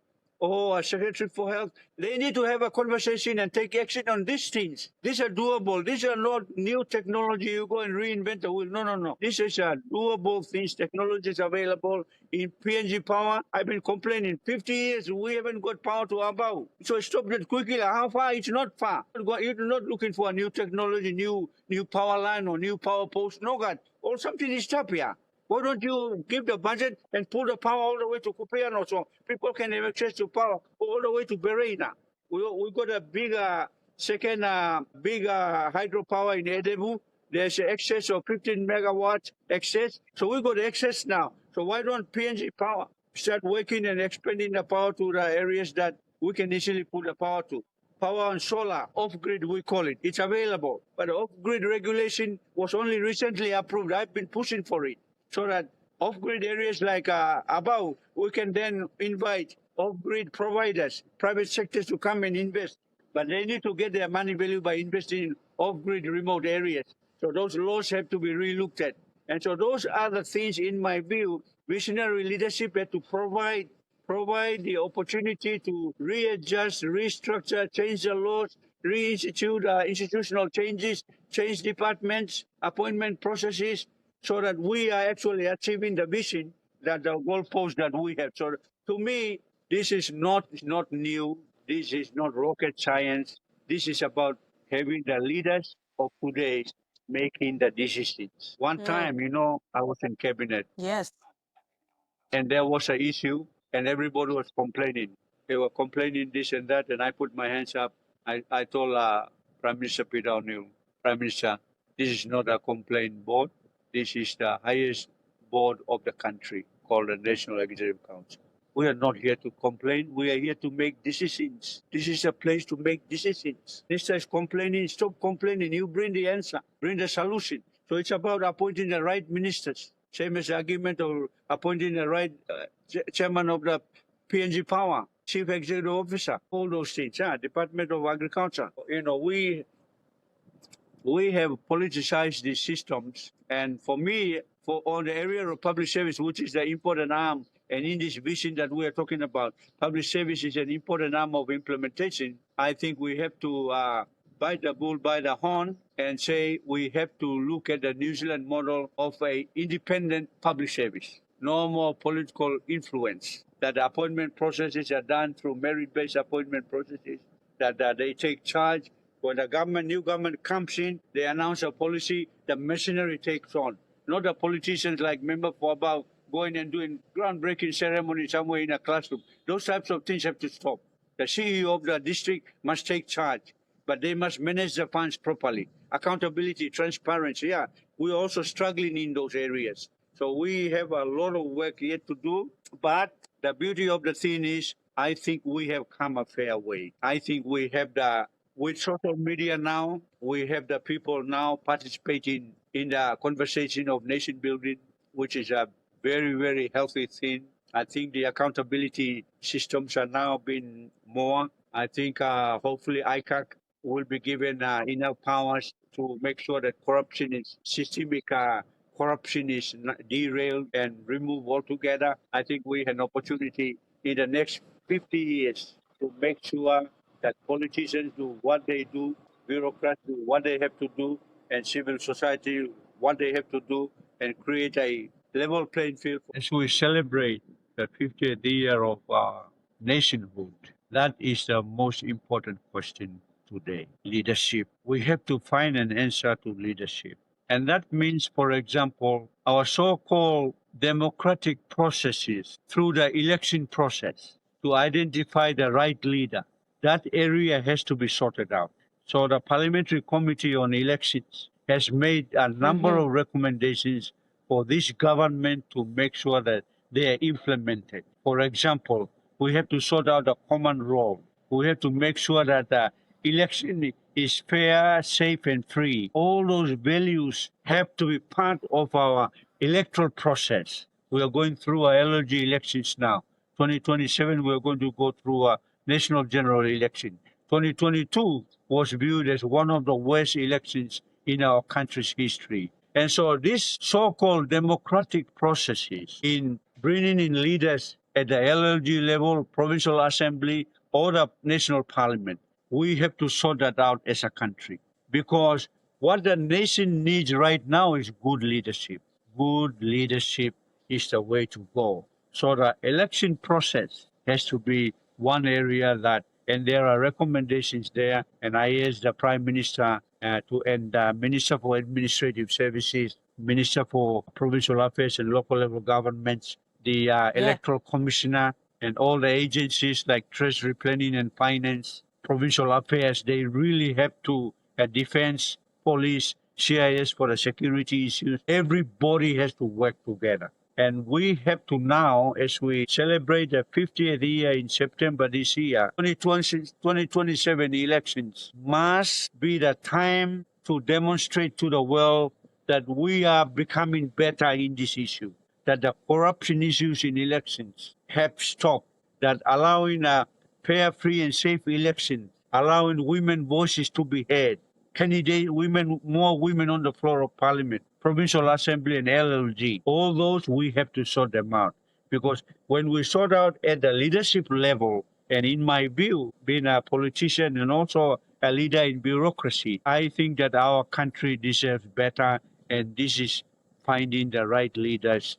or a secretary for health, they need to have a conversation and take action on these things. These are doable. These are not new technology. You go and reinvent the wheel. No, no, no. This is a doable things. Technology is available. In PNG power, I've been complaining 50 years we haven't got power to Abao. So stop that quickly. How far? It's not far. You're not looking for a new technology, new power line or new power post. No, God. Or something is up here. Why don't you give the budget and pull the power all the way to Kupeano so people can have access to power all the way to Berena? We got a bigger second hydropower in Edebu. There's excess of 15 megawatts excess. So we got excess now. So why don't PNG Power start working and expanding the power to the areas that we can easily put the power to? Power on solar, off-grid we call it. It's available. But off-grid regulation was only recently approved. I've been pushing for it, so that off-grid areas like Abau, we can then invite off-grid providers, private sectors to come and invest. But they need to get their money value by investing in off-grid remote areas. So those laws have to be relooked at. And so those are the things, in my view, visionary leadership had to provide the opportunity to readjust, restructure, change the laws, reinstitute institutional changes, change departments, appointment processes, so that we are actually achieving the vision, that the goalpost that we have. So to me, this is not new. This is not rocket science. This is about having the leaders of today making the decisions. One time, I was in cabinet. Yes. And there was an issue, and everybody was complaining. They were complaining this and that, and I put my hands up. I told Prime Minister Peter O'Neill, Prime Minister, this is not a complaint board. This is the highest board of the country, called the National Executive Council. We are not here to complain. We are here to make decisions. This is a place to make decisions. Minister is complaining. Stop complaining. You bring the answer. Bring the solution. So it's about appointing the right ministers. Same as the argument of appointing the right chairman of the PNG Power, chief executive officer, all those things. Department of Agriculture. We have politicized these systems, and for me, on the area of public service, which is the important arm, and in this vision that we are talking about, public service is an important arm of implementation. I think we have to bite the bull by the horn and say we have to look at the New Zealand model of a independent public service. No more political influence. That the appointment processes are done through merit-based appointment processes. That they take charge. When the new government comes in, they announce a policy. The machinery takes on. Not the politicians like member for Abau going and doing groundbreaking ceremony somewhere in a classroom. Those types of things have to stop. The CEO of the district must take charge, but they must manage the funds properly. Accountability, transparency. Yeah, we're also struggling in those areas. So we have a lot of work yet to do. But the beauty of the thing is, I think we have come a fair way. I think we have with social media now, we have the people now participating in the conversation of nation building, which is a very, very healthy thing. I think the accountability systems are now being more. I think hopefully ICAC will be given enough powers to make sure that corruption is systemic. Corruption is derailed and removed altogether. I think we have an opportunity in the next 50 years to make sure that politicians do what they do, bureaucrats do what they have to do, and civil society what they have to do, and create a level playing field. As we celebrate the 50th year of our nationhood, that is the most important question today. Leadership. We have to find an answer to leadership. And that means, for example, our so-called democratic processes through the election process to identify the right leader. That area has to be sorted out. So the Parliamentary Committee on Elections has made a number of recommendations for this government to make sure that they are implemented. For example, we have to sort out the common role. We have to make sure that the election is fair, safe, and free. All those values have to be part of our electoral process. We are going through our LG elections now. 2027, we are going to go through a national general election. 2022 was viewed as one of the worst elections in our country's history. And so these so-called democratic processes in bringing in leaders at the LLG level, provincial assembly, or the national parliament, we have to sort that out as a country. Because what the nation needs right now is good leadership. Good leadership is the way to go. So the election process has to be one area that, and there are recommendations there, and I asked the Prime Minister and Minister for Administrative Services, Minister for Provincial Affairs and Local Level Governments, the Electoral Commissioner, and all the agencies like Treasury Planning and Finance, Provincial Affairs, they really have to, Defense, Police, CIS for the security issues, everybody has to work together. And we have to now, as we celebrate the 50th year in September this year, 2027 elections must be the time to demonstrate to the world that we are becoming better in this issue, that the corruption issues in elections have stopped, that allowing a fair, free, and safe election, allowing women voices to be heard, more women on the floor of parliament, provincial assembly, and LLG. All those, we have to sort them out. Because when we sort out at the leadership level, and in my view, being a politician and also a leader in bureaucracy, I think that our country deserves better, and this is finding the right leaders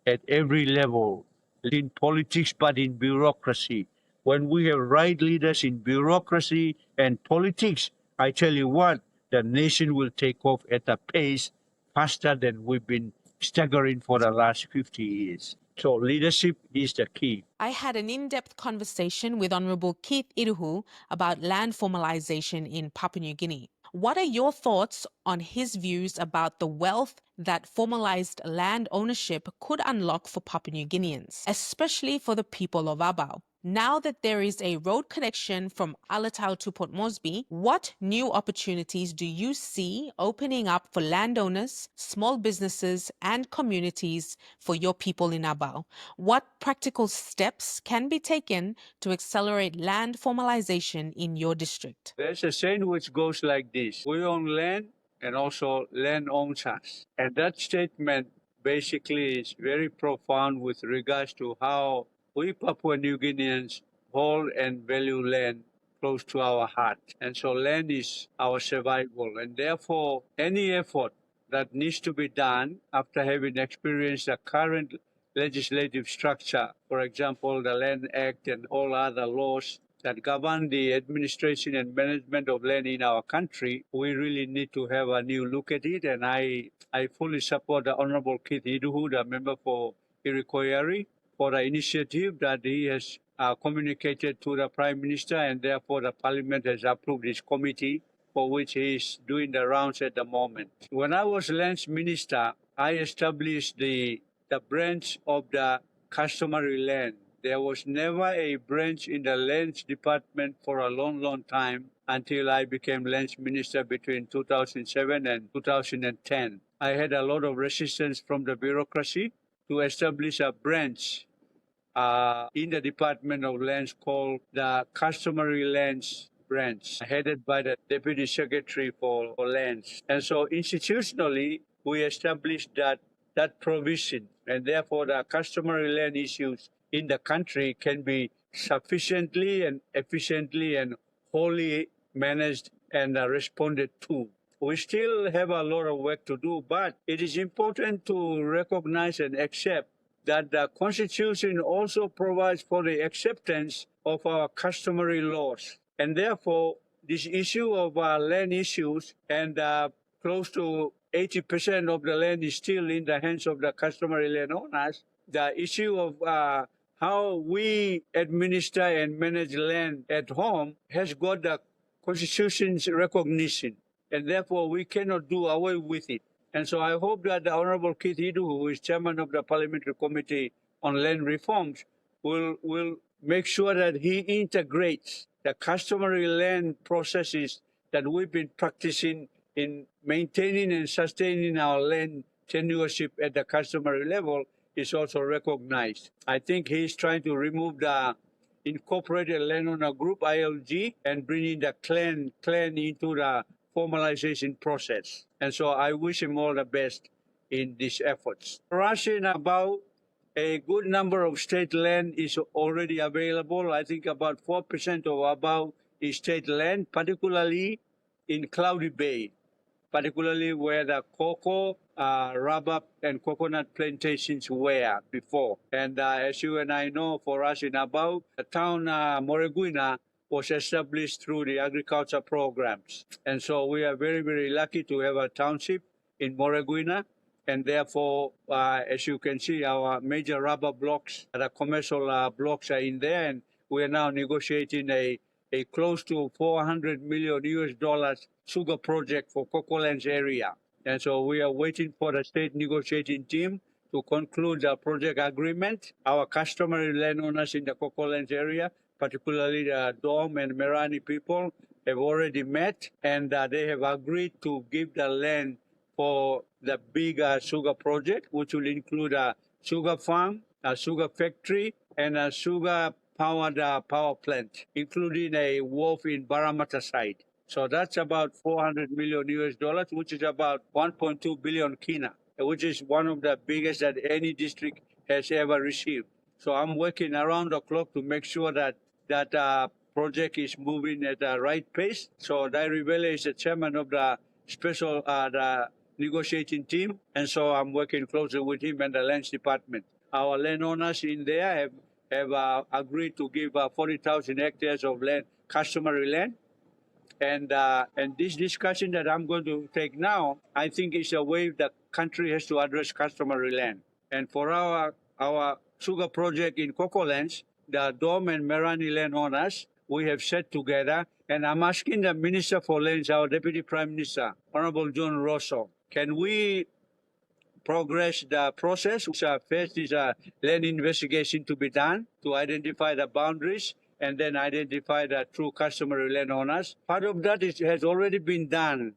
at every level, in politics, but in bureaucracy. When we have right leaders in bureaucracy and politics, I tell you what, the nation will take off at a pace faster than we've been staggering for the last 50 years. So leadership is the key. I had an in-depth conversation with Honourable Keith Iruhu about land formalisation in Papua New Guinea. What are your thoughts on his views about the wealth that formalised land ownership could unlock for Papua New Guineans, especially for the people of Abao? Now that there is a road connection from Alatau to Port Moresby, what new opportunities do you see opening up for landowners, small businesses, and communities for your people in Abao? What practical steps can be taken to accelerate land formalization in your district? There's a saying which goes like this: we own land and also land owns us. And that statement basically is very profound with regards to how we Papua New Guineans hold and value land close to our heart. And so land is our survival. And therefore, any effort that needs to be done after having experienced the current legislative structure, for example, the Land Act and all other laws that govern the administration and management of land in our country, we really need to have a new look at it. And I fully support the Honorable Keith Iduhu, the member for Irikoyari, for the initiative that he has communicated to the Prime Minister, and therefore the Parliament has approved his committee, for which he is doing the rounds at the moment. When I was Lands Minister, I established the branch of the customary land. There was never a branch in the Lands Department for a long, long time until I became Lands Minister between 2007 and 2010. I had a lot of resistance from the bureaucracy to establish a branch in the Department of Lands called the Customary Lands Branch, headed by the Deputy Secretary for Lands. And so institutionally, we established that provision, and therefore the customary land issues in the country can be sufficiently and efficiently and wholly managed and responded to. We still have a lot of work to do, but it is important to recognize and accept that the Constitution also provides for the acceptance of our customary laws. And therefore, this issue of land issues, and close to 80% of the land is still in the hands of the customary landowners, the issue of how we administer and manage land at home has got the Constitution's recognition, and therefore we cannot do away with it. And so I hope that the Honorable Keith Idu, who is chairman of the Parliamentary Committee on Land Reforms, will make sure that he integrates the customary land processes that we've been practicing in maintaining and sustaining our land tenureship at the customary level is also recognized. I think he's trying to remove the Incorporated Landowner Group, ILG, and bringing the clan into the formalization process. And so I wish him all the best in these efforts. For us in Abau, a good number of state land is already available. I think about 4% of Abau is state land, particularly in Cloudy Bay, particularly where the cocoa, rubber, and coconut plantations were before. And as you and I know, for us in Abau, the town Moreguina was established through the agriculture programs. And so we are very, very lucky to have a township in Moreguina. And therefore, as you can see, our major rubber blocks, the commercial blocks are in there. And we are now negotiating a close to $400 million US sugar project for Cocolands area. And so we are waiting for the state negotiating team to conclude the project agreement. Our customary landowners in the Cocolands area, particularly the Dom and Merani people, have already met, and they have agreed to give the land for the big sugar project, which will include a sugar farm, a sugar factory, and a sugar powered power plant, including a wharf in Baramata site. So that's about $400 million US, which is about 1.2 billion kina, which is one of the biggest that any district has ever received. So I'm working around the clock to make sure that that project is moving at the right pace. So Dairi Vele is the chairman of the special the negotiating team, and so I'm working closely with him and the lands department. Our landowners in there have agreed to give 40,000 hectares of land, customary land. And this discussion that I'm going to take now, I think is a way the country has to address customary land. And for our sugar project in Cocolands, the Dom and Merani landowners, we have sat together, and I'm asking the Minister for Lands, our Deputy Prime Minister, Honorable John Rosso, can we progress the process? First is a land investigation to be done to identify the boundaries and then identify the true customary landowners. Part of that has already been done,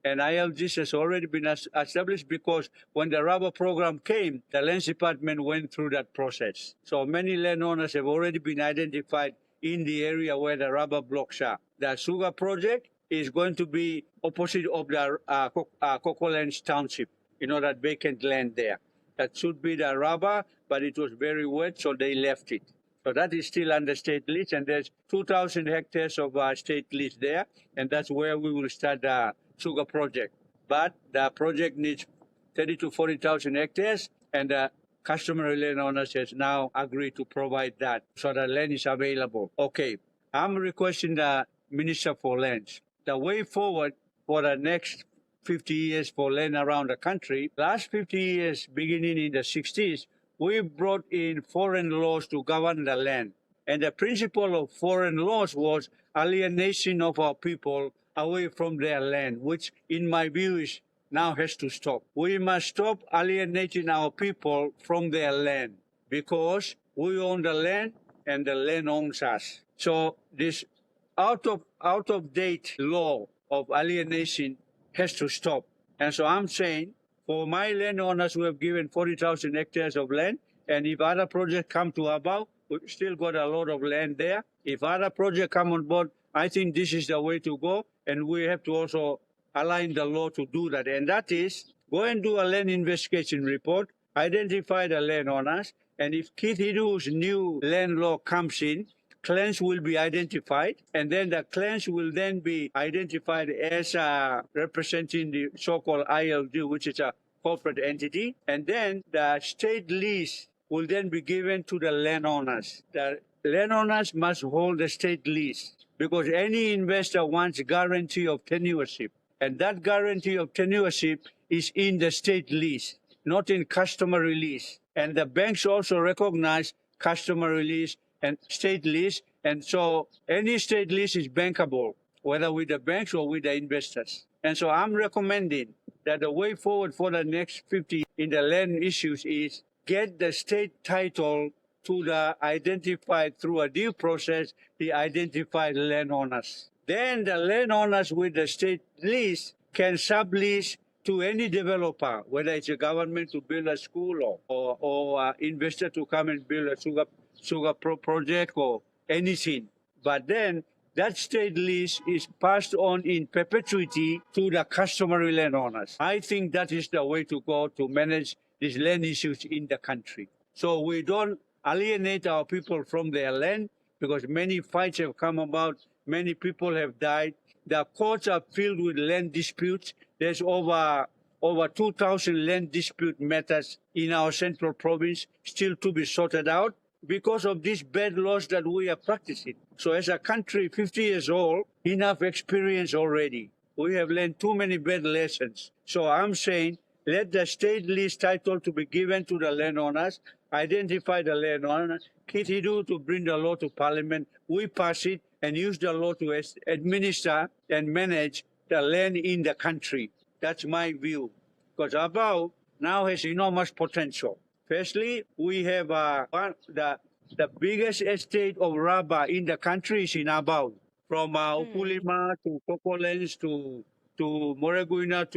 and ILGs has already been established because when the rubber program came, the Lands Department went through that process. So many landowners have already been identified in the area where the rubber blocks are. The sugar project is going to be opposite of the Cocolands Township, that vacant land there. That should be the rubber, but it was very wet, so they left it. So that is still under state lease, and there's 2,000 hectares of state lease there, and that's where we will start the sugar project. But the project needs 30 to 40,000 hectares, and the customary land owners has now agreed to provide that, so the land is available. Okay, I'm requesting the Minister for Lands. The way forward for the next 50 years for land around the country, last 50 years, beginning in the 60s, we brought in foreign laws to govern the land. And the principle of foreign laws was alienation of our people away from their land, which in my view is now has to stop. We must stop alienating our people from their land because we own the land and the land owns us. So this out of date law of alienation has to stop. And so I'm saying for my landowners who have given 40,000 hectares of land, and if other projects come to Abau, we've still got a lot of land there. If other projects come on board, I think this is the way to go, and we have to also align the law to do that. And that is, go and do a land investigation report, identify the landowners, and if Keith Hidu's new land law comes in, clans will be identified, and then the clans will then be identified as representing the so-called ILD, which is a corporate entity, and then the state lease will then be given to the landowners. The landowners must hold the state lease because any investor wants guarantee of tenureship, and that guarantee of tenureship is in the state lease, not in customary lease. And the banks also recognize customary lease and state lease, and so any state lease is bankable, whether with the banks or with the investors. And so I'm recommending that the way forward for the next 50 in the land issues is get the state title to the identified through a due process, the identified landowners. Then the landowners with the state lease can sublease to any developer, whether it's a government to build a school or investor to come and build a sugar project or anything. But then that state lease is passed on in perpetuity to the customary landowners. I think that is the way to go to manage these land issues in the country. So we don't alienate our people from their land, because many fights have come about, many people have died. The courts are filled with land disputes. There's over 2,000 land dispute matters in our central province still to be sorted out because of these bad laws that we are practicing. So as a country 50 years old, enough experience already. We have learned too many bad lessons. So I'm saying let the state lease title to be given to the landowners, identify the landowner, Kitidu to bring the law to Parliament, we pass it and use the law to administer and manage the land in the country. That's my view. Because Abao now has enormous potential. Firstly, we have the biggest estate of rubber in the country is in Abao. From Upulima to Cocolands to Moreguina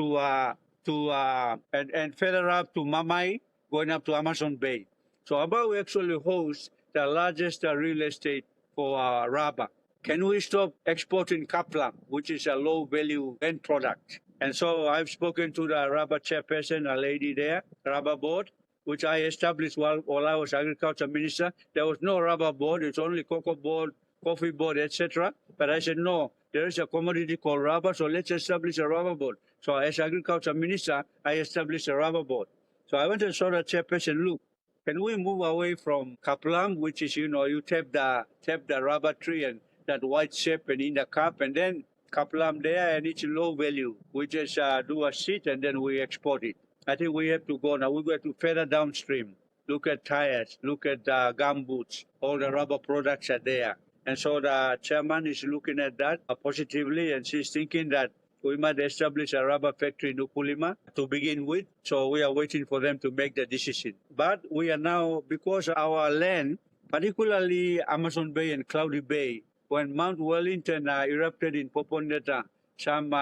and further up to Mamai, going up to Amazon Bay. So Abao actually hosts the largest real estate for rubber. Can we stop exporting kaplam, which is a low-value end product? And so I've spoken to the rubber chairperson, a lady there, rubber board, which I established while I was agriculture minister. There was no rubber board, it's only cocoa board, coffee board, etc. But I said, no, there is a commodity called rubber, so let's establish a rubber board. So as agriculture minister, I established a rubber board. So I went and saw the chairperson, look, can we move away from kaplam, which is, you tap the rubber tree and that white shape and in the cup, and then kaplam there, and it's low value. We just do a seed and then we export it. I think we have to go now. We go to further downstream. Look at tires, look at gum boots. All the rubber products are there. And so the chairman is looking at that positively, and she's thinking that we might establish a rubber factory in Upulima to begin with. So we are waiting for them to make the decision. But we are now, because our land, particularly Amazon Bay and Cloudy Bay, when Mount Wellington erupted in Papua some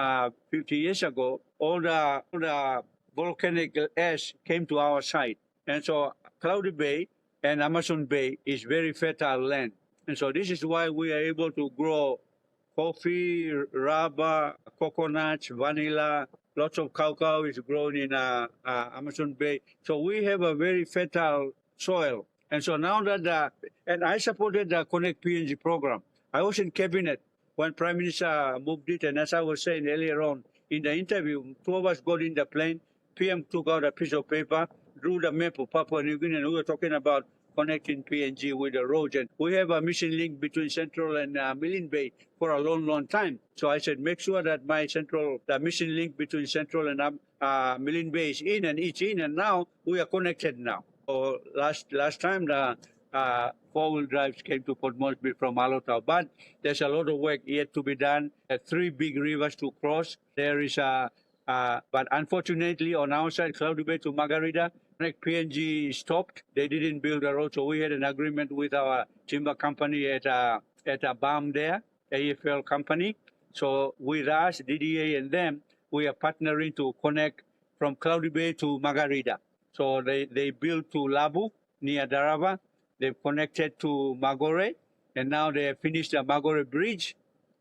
50 years ago, all the volcanic ash came to our side. And so Cloudy Bay and Amazon Bay is very fertile land. And so this is why we are able to grow coffee, rubber, coconuts, vanilla, lots of cacao is grown in Amazon Bay. So we have a very fertile soil. And so now and I supported the Connect PNG program. I was in cabinet when Prime Minister moved it. And as I was saying earlier on in the interview, two of us got in the plane. PM took out a piece of paper, drew the map of Papua New Guinea, and we were talking about connecting PNG with the roads. And we have a mission link between Central and Milne Bay for a long, long time. So I said, make sure that the mission link between Central and Milne Bay is in, and it's in. And now we are connected now. So last time the four-wheel drives came to Port Moresby from Alotau, but there's a lot of work yet to be done. Three big rivers to cross. There is but unfortunately on our side, Cloudy Bay to Margarita, PNG stopped. They didn't build a road, so we had an agreement with our timber company at BAM there, AFL company. So with us, DDA and them, we are partnering to connect from Cloudy Bay to Margarita. So they built to Labu near Darava. They've connected to Magore, and now they have finished the Magore Bridge.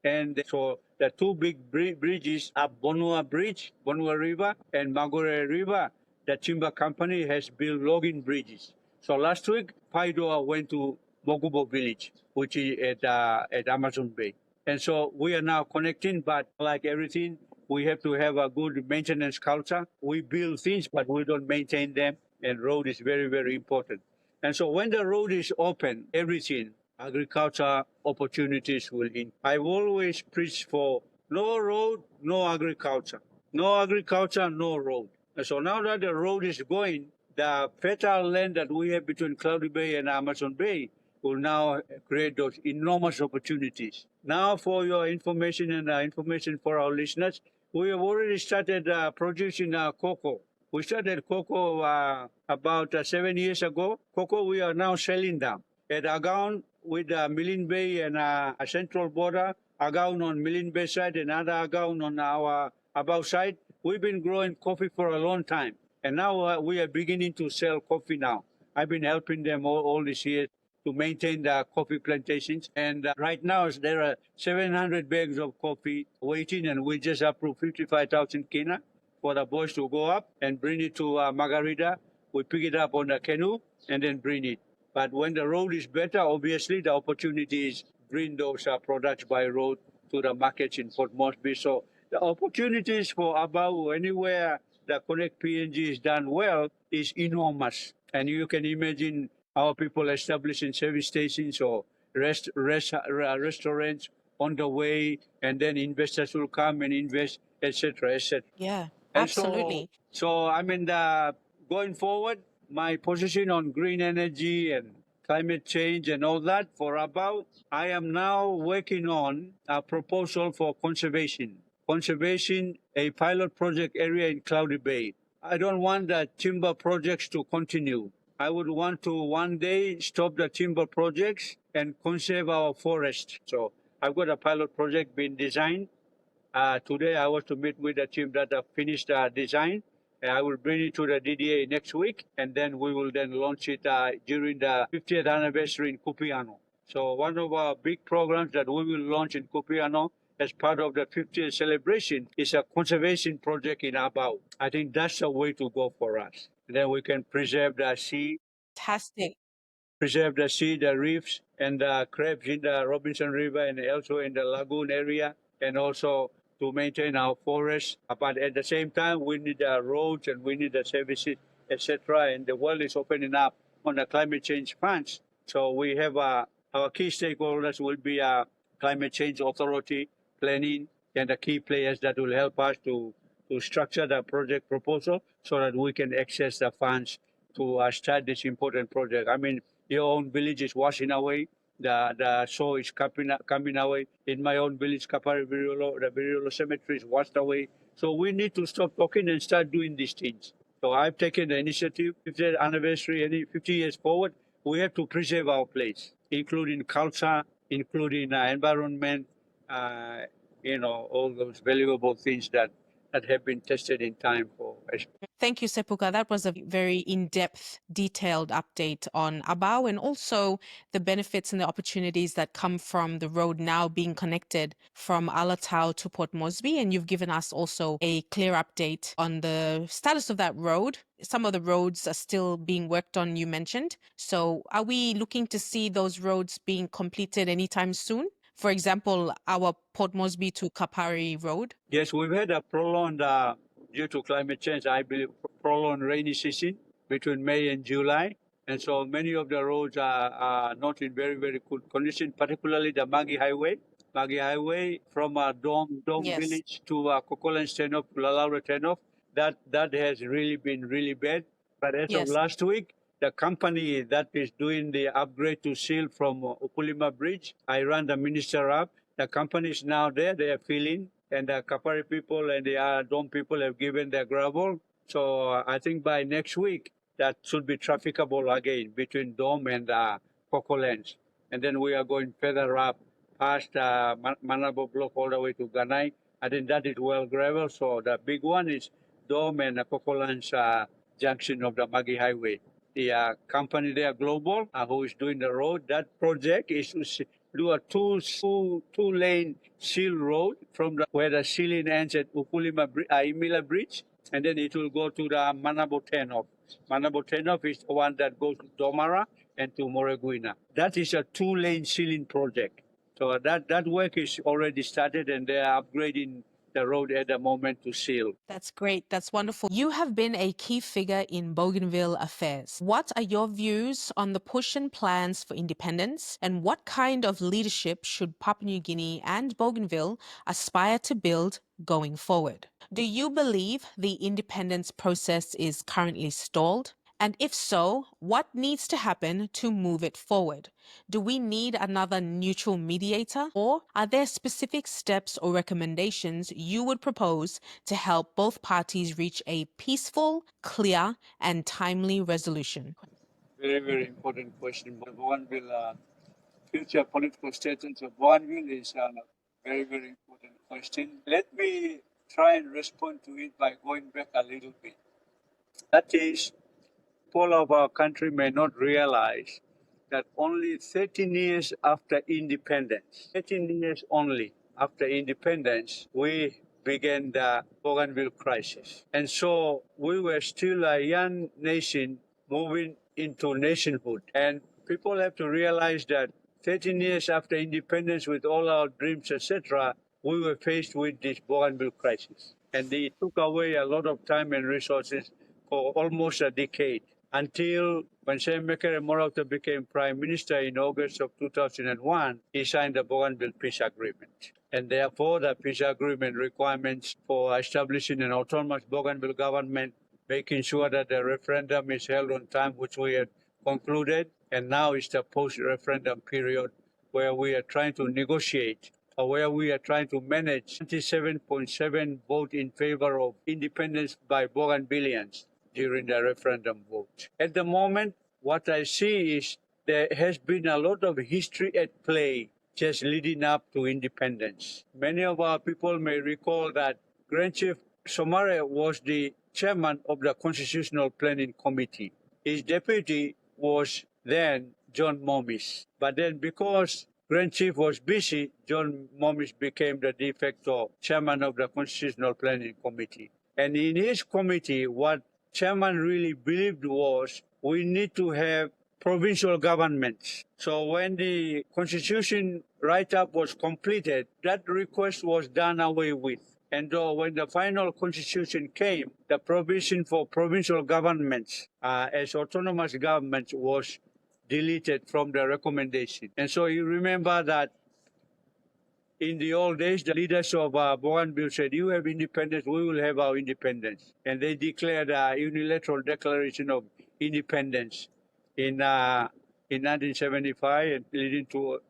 And so the two big bridges are Bonua Bridge, Bonua River, and Magore River. The timber company has built logging bridges. So last week, Paidoa went to Mogubo Village, which is at Amazon Bay. And so we are now connecting, but like everything, we have to have a good maintenance culture. We build things, but we don't maintain them. And road is very, very important. And so when the road is open, everything, agriculture opportunities will in. I've always preached for no road, no agriculture. No agriculture, no road. And so now that the road is going, the fertile land that we have between Cloudy Bay and Amazon Bay will now create those enormous opportunities. Now for your information and information for our listeners, we have already started producing cocoa. We started cocoa about 7 years ago. Cocoa we are now selling them. At Agaun with Milne Bay and a central border, Agaun on Milne Bay side and other Agaun on our Abao side, we've been growing coffee for a long time. And now we are beginning to sell coffee now. I've been helping them all these years to maintain the coffee plantations. And right now there are 700 bags of coffee waiting, and we just approved 55,000 kina for the boys to go up and bring it to Margarita. We pick it up on the canoe and then bring it. But when the road is better, obviously the opportunity is bring those products by road to the markets in Port Moresby. So the opportunities for Abau anywhere the Connect PNG is done well is enormous. And you can imagine our people establishing service stations or restaurants on the way, and then investors will come and invest, etc., etc. Yeah, And absolutely. so I mean, going forward, my position on green energy and climate change and all that for Abau, I am now working on a proposal for conservation. Conservation, a pilot project area in Cloudy Bay. I don't want the timber projects to continue. I would want to one day stop the timber projects and conserve our forest. So I've got a pilot project being designed. Today I was to meet with the team that have finished the design. And I will bring it to the DDA next week, and then we will then launch it during the 50th anniversary in Kupiano. So one of our big programs that we will launch in Kupiano as part of the 50th celebration is a conservation project in Abau. I think that's the way to go for us. Then we can preserve the sea, Fantastic. the reefs, and the crabs in the Robinson River and also in the lagoon area, and also to maintain our forests. But at the same time, we need the roads and we need the services, etc. And the world is opening up on the climate change funds. So we have our key stakeholders will be climate change authority, planning, and the key players that will help us to structure the project proposal so that we can access the funds to start this important project. I mean, your own village is washing away. The soil is coming away. In my own village, Kapari Virolo, the Virolo cemetery is washed away. So we need to stop talking and start doing these things. So I've taken the initiative, 50th anniversary, any 50 years forward, we have to preserve our place, including culture, including environment, all those valuable things that that have been tested in time for. Thank you, Sepuka. That was a very in-depth, detailed update on Abao and also the benefits and the opportunities that come from the road now being connected from Alatau to Port Moresby. And you've given us also a clear update on the status of that road. Some of the roads are still being worked on, you mentioned. So are we looking to see those roads being completed anytime soon? For example, our Port Moresby to Kapari Road? Yes, we've had a prolonged, due to climate change, I believe, prolonged rainy season between May and July. And so many of the roads are not in very, very good condition, particularly the Magi Highway. Magi Highway from Dome Yes. Village to Kokolan Stenoff, Lalaura Stenoff, that has really been really bad. But as of Yes. last week, the company that is doing the upgrade to seal from Ukulima Bridge, I ran the minister up. The company is now there, they are filling, and the Kapari people and the Dome people have given their gravel. So I think by next week, that should be trafficable again between Dome and Cocolands. And then we are going further up past Manabo Block all the way to Ganai. I think that is well gravel. So the big one is Dome and Cocolands junction of the Magi Highway. The company there, Global, who is doing the road, that project is to do a two-lane seal road from where the sealing ends at Imila Bridge, and then it will go to the Manabo Tenov. Manabo Tenov is the one that goes to Domara and to Moreguina. That is a two-lane sealing project. So that work is already started, and they are upgrading the road at the moment to seal. That's great. That's wonderful. You have been a key figure in Bougainville affairs. What are your views on the push and plans for independence, and what kind of leadership should Papua New Guinea and Bougainville aspire to build going forward? Do you believe the independence process is currently stalled? And if so, what needs to happen to move it forward? Do we need another neutral mediator, or are there specific steps or recommendations you would propose to help both parties reach a peaceful, clear, and timely resolution? Very, very important question. Bougainville, future political status of Bougainville is a very, very important question. Let me try and respond to it by going back a little bit. That is, people of our country may not realize that only 13 years after independence, 13 years only after independence, we began the Bougainville crisis. And so we were still a young nation moving into nationhood. And people have to realize that 13 years after independence, with all our dreams, etc., we were faced with this Bougainville crisis. And it took away a lot of time and resources for almost a decade, until when Sam Mekere Morauta became Prime Minister in August of 2001, he signed the Bougainville Peace Agreement. And therefore, the peace agreement requirements for establishing an autonomous Bougainville government, making sure that the referendum is held on time, which we had concluded, and now is the post-referendum period where we are trying to negotiate, or where we are trying to manage 27.7 vote in favor of independence by Bougainvilleans during the referendum vote. At the moment, what I see is there has been a lot of history at play just leading up to independence. Many of our people may recall that Grand Chief Somare was the chairman of the Constitutional Planning Committee. His deputy was then John Momis. But then because Grand Chief was busy, John Momis became the de facto chairman of the Constitutional Planning Committee. And in his committee, what chairman really believed was we need to have provincial governments. So when the constitution write-up was completed, that request was done away with. And when the final constitution came, the provision for provincial governments as autonomous governments was deleted from the recommendation. And so you remember that in the old days, the leaders of Bougainville said, you have independence, we will have our independence. And they declared a unilateral declaration of independence in 1975, and leading to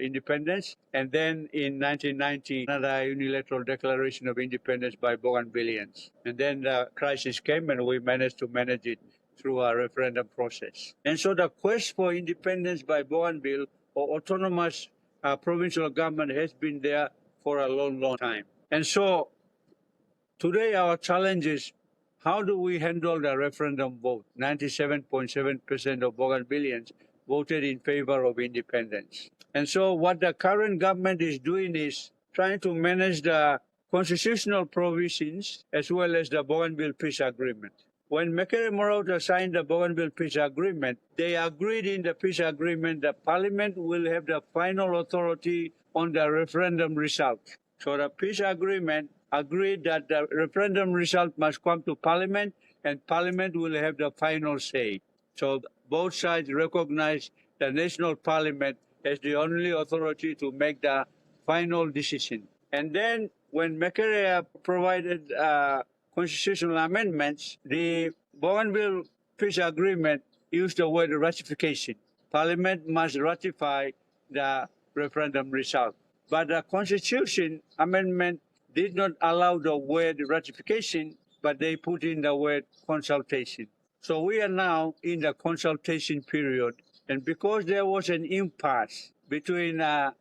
independence. And then in 1990, another unilateral declaration of independence by Bougainvilleans. And then the crisis came, and we managed to manage it through a referendum process. And so the quest for independence by Bougainville, or autonomous provincial government, has been there for a long, long time. And so Today, our challenge is how do we handle the referendum vote? 97.7% of Bougainvilleans voted in favor of independence. And so, what the current government is doing is trying to manage the constitutional provisions as well as the Bougainville Peace Agreement. When Mekere Morauta signed the Bougainville Peace Agreement, they agreed in the peace agreement that Parliament will have the final authority on the referendum result. So the peace agreement agreed that the referendum result must come to Parliament and Parliament will have the final say. So both sides recognize the National Parliament as the only authority to make the final decision. And then when Mekere provided constitutional amendments, the Bougainville Peace Agreement used the word ratification. Parliament must ratify the referendum result. But the Constitution Amendment did not allow the word ratification, but they put in the word consultation. So we are now in the consultation period. And because there was an impasse between the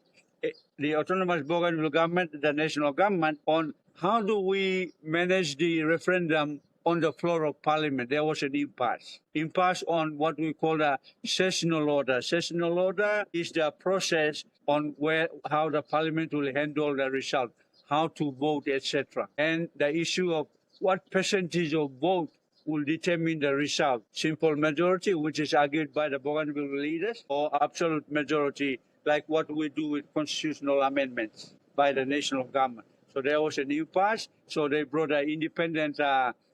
autonomous Bougainville government, the national government, on how do we manage the referendum on the floor of parliament. There was an impasse. Impasse on what we call a sessional order. Sessional order is the process on how the parliament will handle the result, how to vote, etc. And the issue of what percentage of vote will determine the result. Simple majority, which is argued by the Bougainville leaders, or absolute majority, like what we do with constitutional amendments by the national government. So there was an impasse, so they brought an independent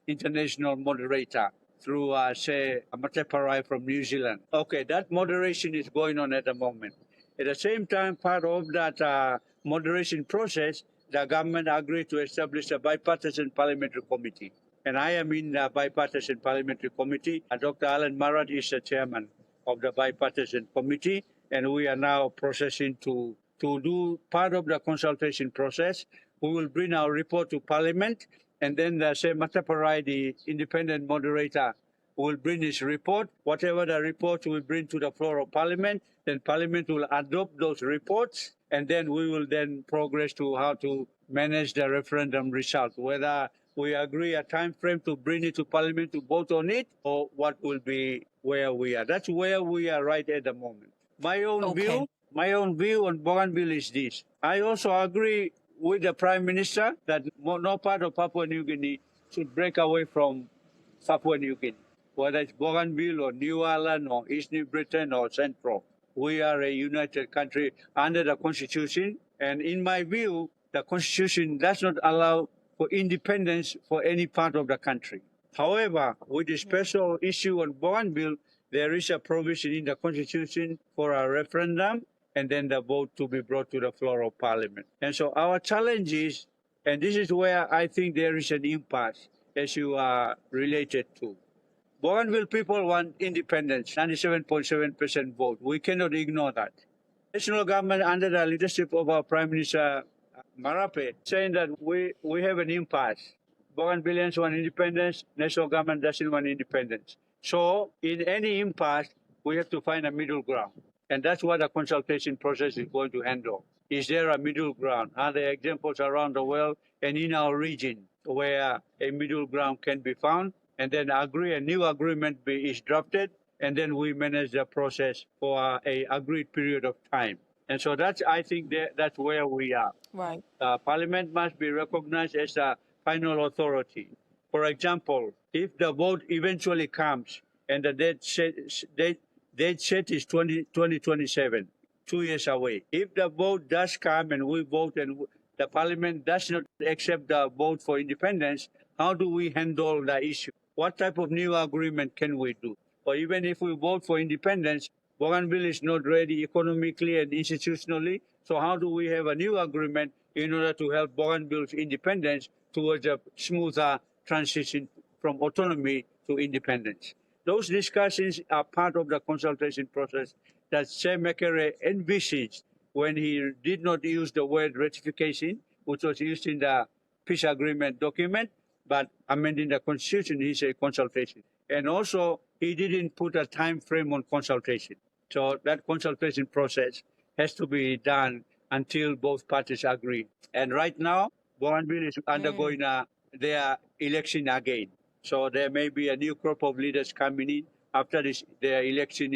international moderator through, say, Mateparai from New Zealand. Okay, that moderation is going on at the moment. At the same time, part of that moderation process, the government agreed to establish a bipartisan parliamentary committee. And I am in the bipartisan parliamentary committee. Dr. Alan Marat is the chairman of the bipartisan committee, and we are now processing to do part of the consultation process. We will bring our report to Parliament, and then Say Mataparai, the independent moderator, will bring his report. Whatever the report will bring to the floor of Parliament, then Parliament will adopt those reports, and then we will then progress to how to manage the referendum result, whether we agree a time frame to bring it to Parliament to vote on it, or what will be where we are. That's where we are right at the moment. My own view on Bougainville is this. I also agree with the Prime Minister that no part of Papua New Guinea should break away from Papua New Guinea, whether it's Bougainville or New Ireland or East New Britain or Central. We are a united country under the Constitution, and in my view, the Constitution does not allow for independence for any part of the country. However, with the special issue on Bougainville, there is a provision in the Constitution for a referendum and then the vote to be brought to the floor of Parliament. And so our challenge is, and this is where I think there is an impasse, as you are related to. Bougainville people want independence, 97.7% vote. We cannot ignore that. National government, under the leadership of our Prime Minister Marape, saying that we have an impasse. Bougainvilleans want independence, national government doesn't want independence. So in any impasse, we have to find a middle ground. And that's what the consultation process is going to handle. Is there a middle ground? Are there examples around the world and in our region where a middle ground can be found? And then a new agreement is drafted, and then we manage the process for a agreed period of time. And so I think that's where we are. Right. Parliament must be recognized as a final authority. For example, if the vote eventually comes and the date set is 2027, 2 years away. If the vote does come and we vote and the Parliament does not accept the vote for independence, how do we handle the issue? What type of new agreement can we do? Or even if we vote for independence, Bougainville is not ready economically and institutionally. So how do we have a new agreement in order to help Bougainville's independence towards a smoother transition from autonomy to independence? Those discussions are part of the consultation process that Sam Mekere envisaged when he did not use the word ratification, which was used in the peace agreement document, but amending the constitution, he said consultation. And also, he didn't put a time frame on consultation. So that consultation process has to be done until both parties agree. And right now, Bougainville is undergoing a their election again. So there may be a new crop of leaders coming in after their election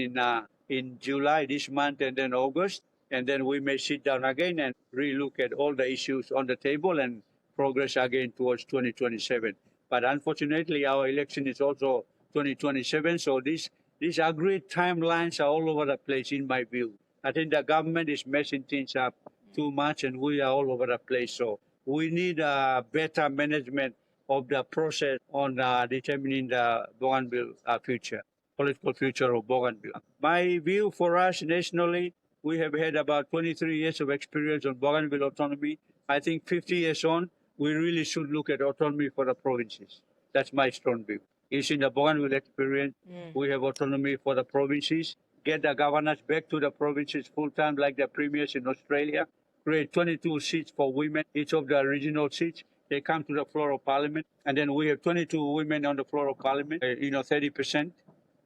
in July this month and then August, and then we may sit down again and relook at all the issues on the table and progress again towards 2027. But unfortunately, our election is also 2027, so these agreed timelines are all over the place, in my view. I think the government is messing things up too much, and we are all over the place. So we need a better management of the process on determining the Bougainville future, political future of Bougainville. My view for us nationally, we have had about 23 years of experience on Bougainville autonomy. I think 50 years on, we really should look at autonomy for the provinces. That's my strong view. Using the Bougainville experience, we have autonomy for the provinces, get the governors back to the provinces full time like the premiers in Australia, create 22 seats for women, each of the regional seats. They come to the floor of parliament, and then we have 22 women on the floor of parliament, 30%.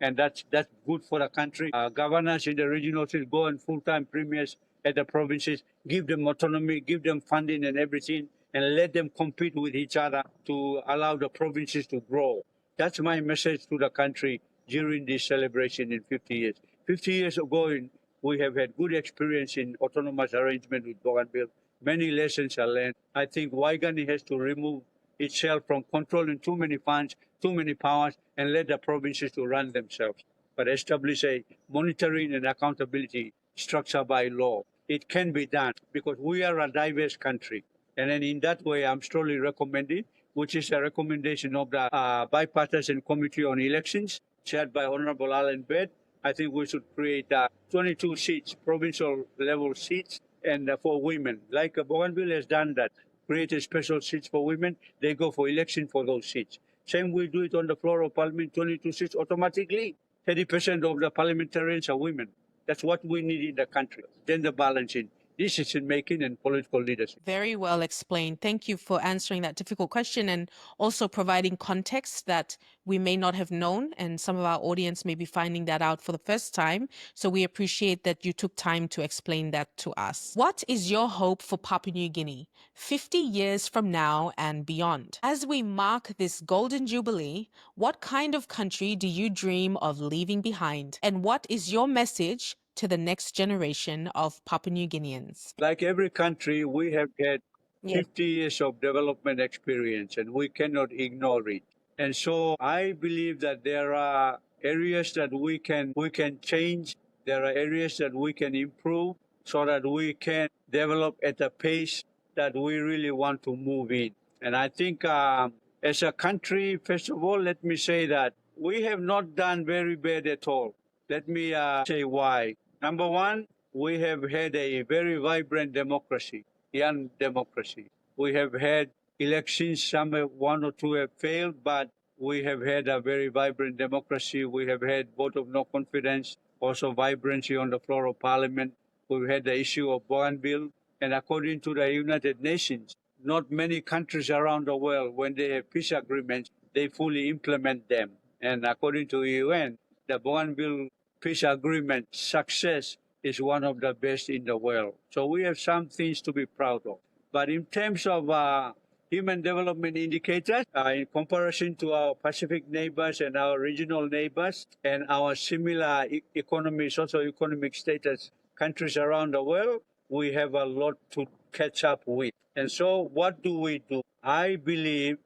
And that's good for the country. Governors in the regional cities go and full-time premiers at the provinces, give them autonomy, give them funding and everything, and let them compete with each other to allow the provinces to grow. That's my message to the country during this celebration in 50 years. 50 years ago, we have had good experience in autonomous arrangement with Bougainville. Many lessons are learned. I think Guinea has to remove itself from controlling too many funds, too many powers, and let the provinces to run themselves. But establish a monitoring and accountability structure by law. It can be done because we are a diverse country. And then in that way, I'm strongly recommending, which is a recommendation of the bipartisan committee on elections, chaired by Honorable Alan Bed. I think we should create 22 seats, provincial level seats, and for women. Like Bougainville has done that, created special seats for women. They go for election for those seats. Same we do it on the floor of parliament, 22 seats automatically. 30% of the parliamentarians are women. That's what we need in the country. Gender balancing, decision making, and political leadership. Very well explained. Thank you for answering that difficult question and also providing context that we may not have known, and some of our audience may be finding that out for the first time. So we appreciate that you took time to explain that to us. What is your hope for Papua New Guinea 50 years from now and beyond? As we mark this golden jubilee, what kind of country do you dream of leaving behind? And what is your message to the next generation of Papua New Guineans? Like every country, we have had 50 years of development experience, and we cannot ignore it. And so I believe that there are areas that we can change. There are areas that we can improve so that we can develop at a pace that we really want to move in. And I think as a country, first of all, let me say that we have not done very bad at all. Let me say why. Number one, we have had a very vibrant democracy, young democracy. We have had elections, one or two have failed, but we have had a very vibrant democracy. We have had vote of no confidence, also vibrancy on the floor of parliament. We've had the issue of Bougainville, and according to the United Nations, not many countries around the world, when they have peace agreements, they fully implement them. And according to the UN, the Bougainville peace agreement success is one of the best in the world. So we have some things to be proud of. But in terms of human development indicators, in comparison to our Pacific neighbors and our regional neighbors and our similar economy, socio-economic status countries around the world, we have a lot to catch up with. And so what do? I believe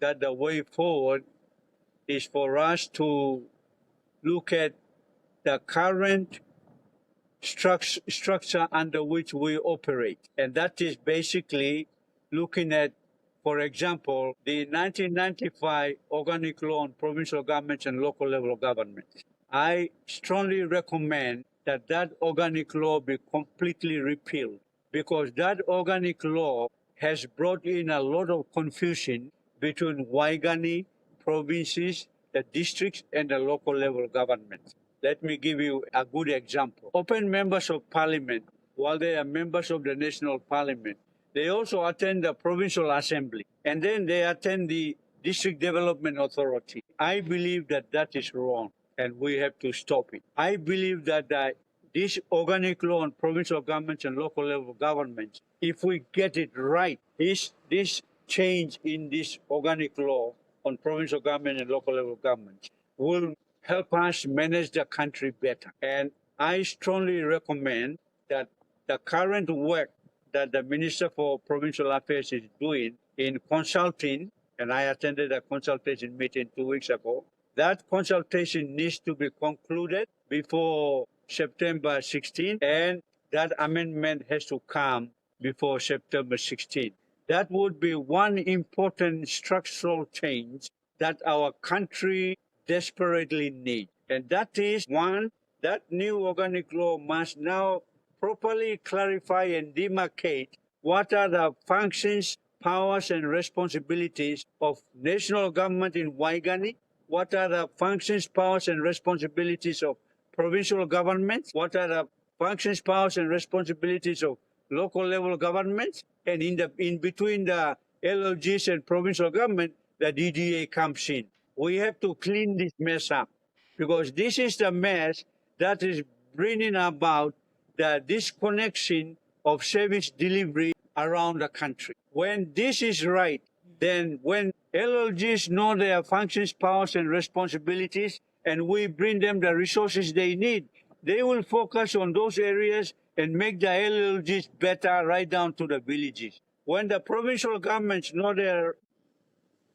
that the way forward is for us to look at the current structure under which we operate. And that is basically looking at, for example, the 1995 Organic Law on Provincial Governments and Local Level Governments. I strongly recommend that that organic law be completely repealed, because that organic law has brought in a lot of confusion between Waigani, provinces, the districts, and the local level governments. Let me give you a good example. Open members of parliament, while they are members of the national parliament, they also attend the provincial assembly, and then they attend the district development authority. I believe that that is wrong, and we have to stop it. I believe that this organic law on provincial governments and local level governments, if we get it right, this change in this organic law on provincial government and local level governments will help us manage the country better. And I strongly recommend that the current work that the Minister for Provincial Affairs is doing in consulting, and I attended a consultation meeting 2 weeks ago, that consultation needs to be concluded before September 16, and that amendment has to come before September 16. That would be one important structural change that our country desperately needs. And that is one, that new organic law must now properly clarify and demarcate what are the functions, powers, and responsibilities of national government in Waigani, what are the functions, powers, and responsibilities of provincial governments, what are the functions, powers, and responsibilities of local level governments, and in between the LLGs and provincial government, the DDA comes in. We have to clean this mess up, because this is the mess that is bringing about the disconnection of service delivery around the country. When this is right, then when LLGs know their functions, powers, and responsibilities, and we bring them the resources they need, they will focus on those areas and make the LLGs better right down to the villages. When the provincial governments know their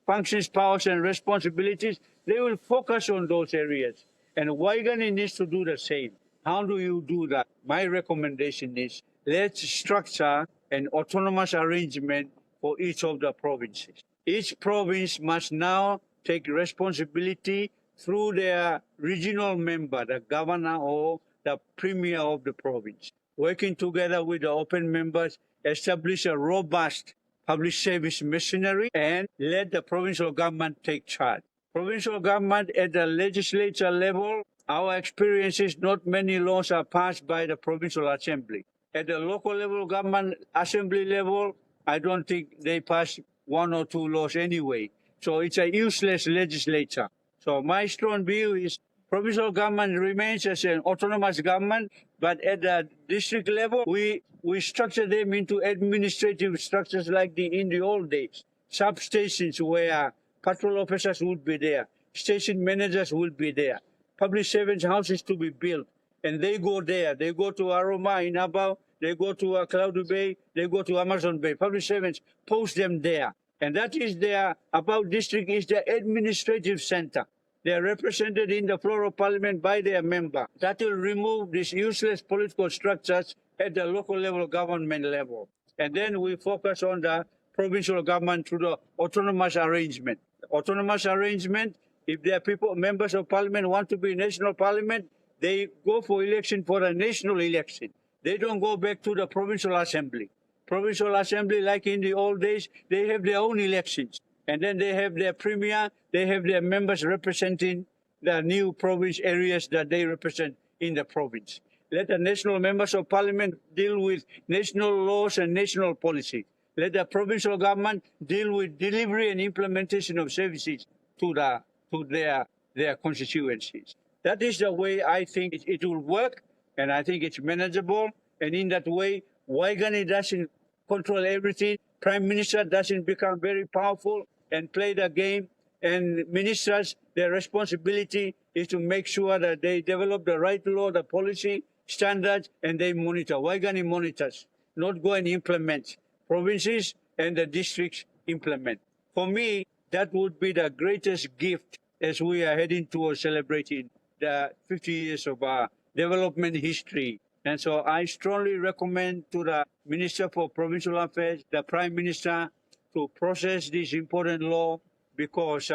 functions, powers, and responsibilities, they will focus on those areas. And Waigani needs to do the same. How do you do that? My recommendation is let's structure an autonomous arrangement for each of the provinces. Each province must now take responsibility through their regional member, the governor or the premier of the province. Working together with the open members, establish a robust public service machinery and let the provincial government take charge. Provincial government at the legislature level, our experience is not many laws are passed by the provincial assembly. At the local level government assembly level, I don't think they pass one or two laws anyway. So it's a useless legislature. So my strong view is provincial government remains as an autonomous government, but at the district level, we structure them into administrative structures like in the old days. Substations where patrol officers would be there, station managers would be there, public servants' houses to be built, and they go there. They go to Aroma in Abao, they go to Cloudy Bay, they go to Amazon Bay. Public servants post them there. And that is their, Abao district is the administrative center. They are represented in the floor of parliament by their member. That will remove these useless political structures at the local level government level. And then we focus on the provincial government through the autonomous arrangement. Autonomous arrangement, if their people, members of parliament want to be national parliament, they go for election for a national election. They don't go back to the provincial assembly. Provincial assembly, like in the old days, they have their own elections. And then they have their premier, they have their members representing the new province areas that they represent in the province. Let the national members of parliament deal with national laws and national policy. Let the provincial government deal with delivery and implementation of services to their constituencies. That is the way I think it will work, and I think it's manageable. And in that way, Waigani doesn't control everything. Prime Minister doesn't become very powerful and play the game. And ministers, their responsibility is to make sure that they develop the right law, the policy, standards, and they monitor. Waigani monitors, not go and implement. Provinces and the districts implement. For me, that would be the greatest gift as we are heading towards celebrating the 50 years of our development history. And so I strongly recommend to the Minister for Provincial Affairs, the Prime Minister, to process this important law, because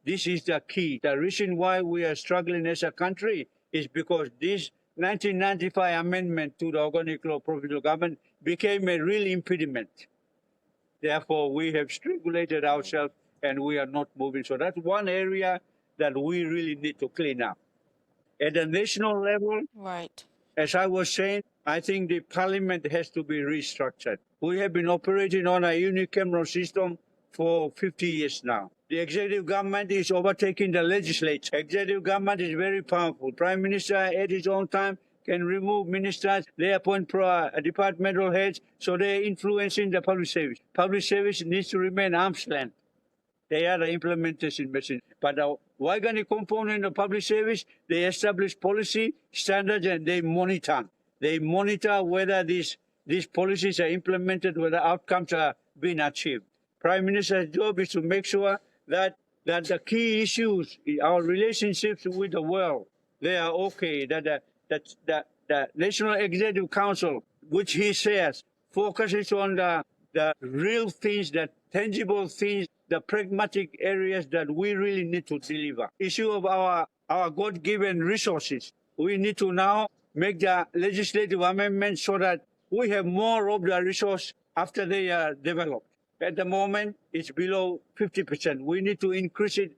this is the key. The reason why we are struggling as a country is because this 1995 amendment to the Organic Law of Provincial Government became a real impediment. Therefore, we have strangulated ourselves and we are not moving. So that's one area that we really need to clean up. At the national level, Right. as I was saying, I think the parliament has to be restructured. We have been operating on a unicameral system for 50 years now. The executive government is overtaking the legislature. Executive government is very powerful. Prime Minister at his own time can remove ministers, they appoint departmental heads, so they're influencing the public service. Public service needs to remain arm's length. They are the implementation machine. But the organic component of public service, they establish policy, standards, and they monitor. They monitor whether these policies are implemented, whether outcomes are being achieved. Prime Minister's job is to make sure that the key issues, our relationships with the world, they are okay, that the National Executive Council, which he says, focuses on the real things, the tangible things, the pragmatic areas that we really need to deliver. Issue of our God-given resources. We need to now make the legislative amendments so that we have more of the resource after they are developed. At the moment, it's below 50%. We need to increase it,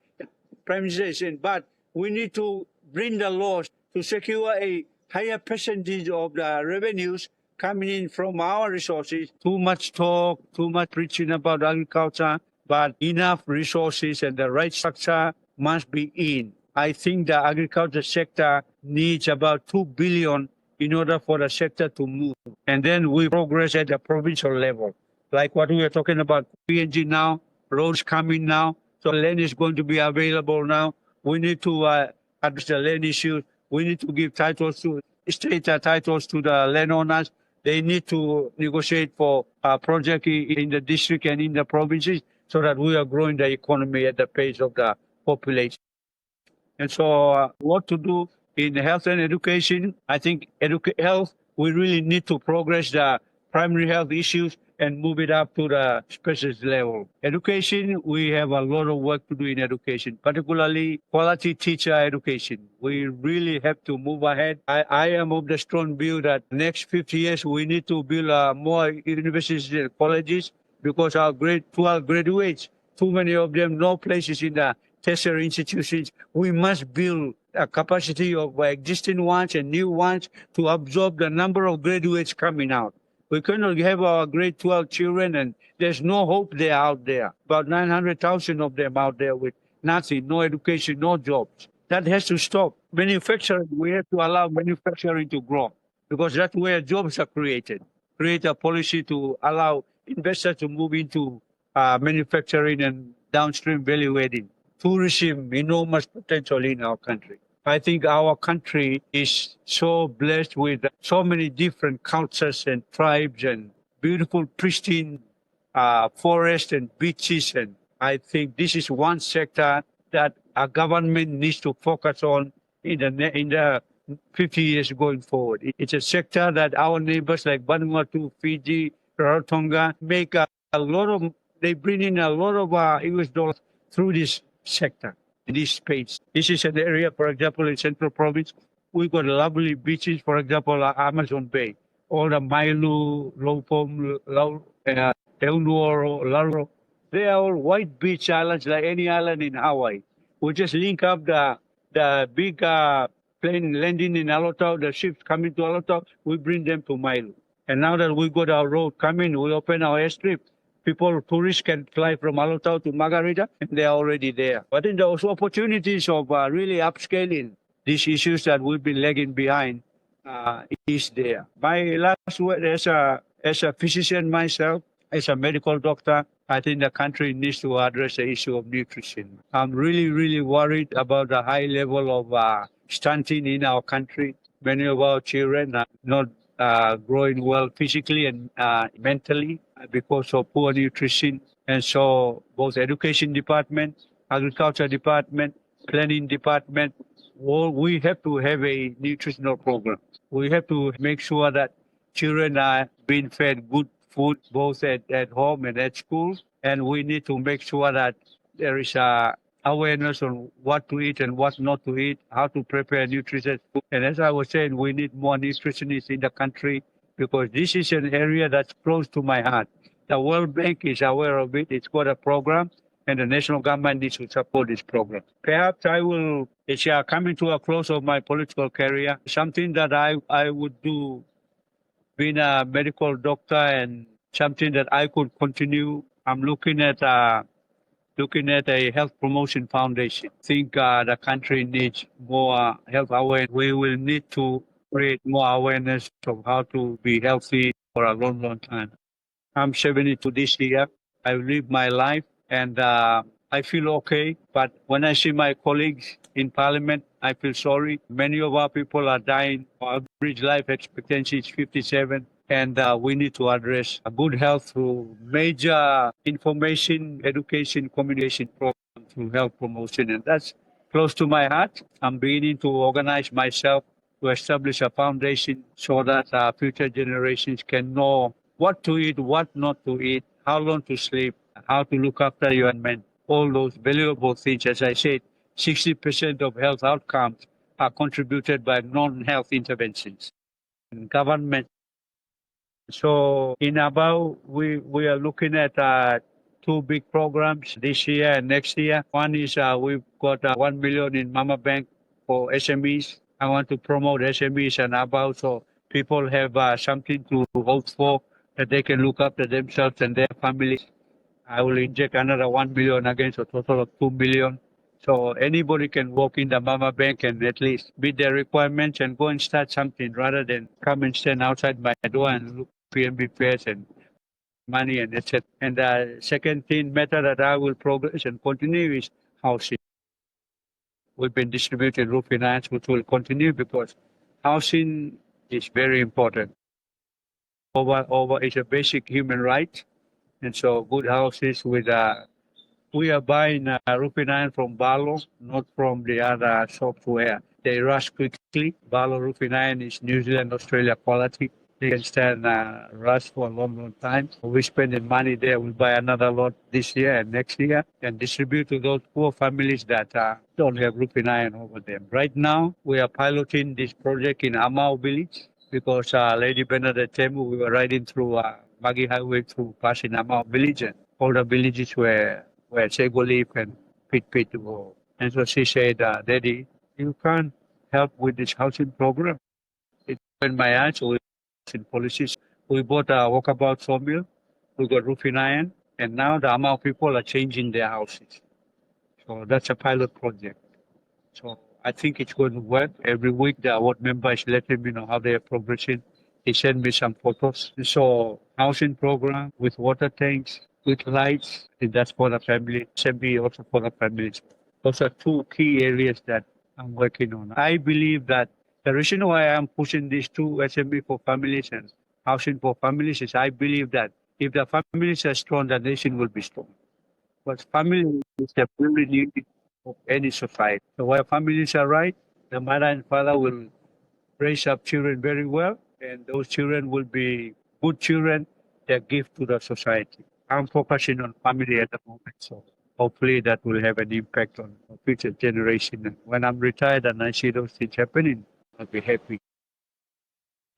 privatization, but we need to bring the laws to secure a higher percentage of the revenues coming in from our resources. Too much talk, too much preaching about agriculture, but enough resources and the right structure must be in. I think the agriculture sector needs about 2 billion in order for the sector to move. And then we progress at the provincial level. Like what we are talking about, PNG now, roads coming now, so land is going to be available now. We need to address the land issues. We need to give titles to state titles to the landowners. They need to negotiate for a project in the district and in the provinces so that we are growing the economy at the pace of the population. And so what to do in health and education, I think health, we really need to progress the primary health issues and move it up to the specialist level. Education, we have a lot of work to do in education, particularly quality teacher education. We really have to move ahead. I am of the strong view that next 50 years, we need to build more universities and colleges because our grade 12 graduates, too many of them, no places in the tertiary institutions. We must build a capacity of existing ones and new ones to absorb the number of graduates coming out. We cannot have our grade 12 children and there's no hope there out there. About 900,000 of them out there with nothing, no education, no jobs. That has to stop. Manufacturing, we have to allow manufacturing to grow because that's where jobs are created. Create a policy to allow investors to move into manufacturing and downstream value adding. Tourism, enormous potential in our country. I think our country is so blessed with so many different cultures and tribes and beautiful, pristine forests and beaches. And I think this is one sector that our government needs to focus on in the 50 years going forward. It's a sector that our neighbors like Vanuatu, Fiji, Rarotonga make a lot of, they bring in a lot of US dollars through this sector, this space. This is an area, for example, in Central Province, we got lovely beaches, for example, Amazon Bay, all the Mailu, Lopom, Eunuoro, Laro. They are all white beach islands like any island in Hawaii. We just link up the big plane landing in Alotau, the ships coming to Alotau, we bring them to Mailu. And now that we got our road coming, we open our airstrip. People, tourists can fly from Alotau to Margarita, and they are already there. But then there are also opportunities of really upscaling these issues that we've been lagging behind is there. My last word as a physician myself, as a medical doctor, I think the country needs to address the issue of nutrition. I'm really, really worried about the high level of stunting in our country. Many of our children are not growing well physically and mentally because of poor nutrition. And so both education department, agriculture department, planning department, we have to have a nutritional program. We have to make sure that children are being fed good food both at home and at school. And we need to make sure that there is awareness on what to eat and what not to eat, how to prepare nutritious food. And as I was saying, we need more nutritionists in the country because this is an area that's close to my heart. The World Bank is aware of it. It's got a program, and the national government needs to support this program. Perhaps it's coming to a close of my political career, something that I would do being a medical doctor and something that I could continue. I'm looking at a health promotion foundation. I think the country needs more health awareness. We will need to create more awareness of how to be healthy for a long, long time. I'm 72 this year. I live my life and I feel okay. But when I see my colleagues in parliament, I feel sorry. Many of our people are dying. Our average life expectancy is 57. And we need to address good health through major information, education, communication programs through health promotion. And that's close to my heart. I'm beginning to organize myself to establish a foundation so that future generations can know what to eat, what not to eat, how long to sleep, how to look after your environment, all those valuable things. As I said, 60% of health outcomes are contributed by non-health interventions. And government. So in Abao, we are looking at two big programs this year and next year. One is we've got 1 million in Mama Bank for SMEs. I want to promote SMEs and Abao so people have something to hope for, that they can look after themselves and their families. I will inject another 1 million against a total of 2 million. So anybody can walk in the Mama Bank and at least meet their requirements and go and start something rather than come and stand outside my door and look PNB fares and money and etc. And the second thing matter that I will progress and continue is housing. We've been distributing roof finance, which will continue because housing is very important. Over is a basic human right. And so good houses with we are buying roofing iron from Balo, not from the other software. They rust quickly. Balo roofing iron is New Zealand, Australia quality. They can stand rust for a long, long time. We're spending money there. We'll buy another lot this year and next year and distribute to those poor families that don't have roofing iron over them. Right now, we are piloting this project in Abau village because Lady Bernadette Temu, we were riding through Magi Highway through passing Abau village and all the villages where Sego live and Pit go. And so she said, Daddy, you can't help with this housing program. It opened my eyes with housing policies. We bought a walkabout sawmill, we got roofing iron, and now the Amau people are changing their houses. So that's a pilot project. So I think it's going to work. Every week the award member is letting me know how they are progressing. He sent me some photos. So housing program with water tanks, with lights, and that's for the family. Assembly also for the families. Those are two key areas that I'm working on. I believe that the reason why I'm pushing these two SME for families and housing for families is I believe that if the families are strong, the nation will be strong. But family is the very unit of any society. So where families are right, the mother and father will raise up children very well, and those children will be good children that give to the society. I'm focusing on family at the moment, so hopefully that will have an impact on the future generation. And when I'm retired and I see those things happening, I'll be happy.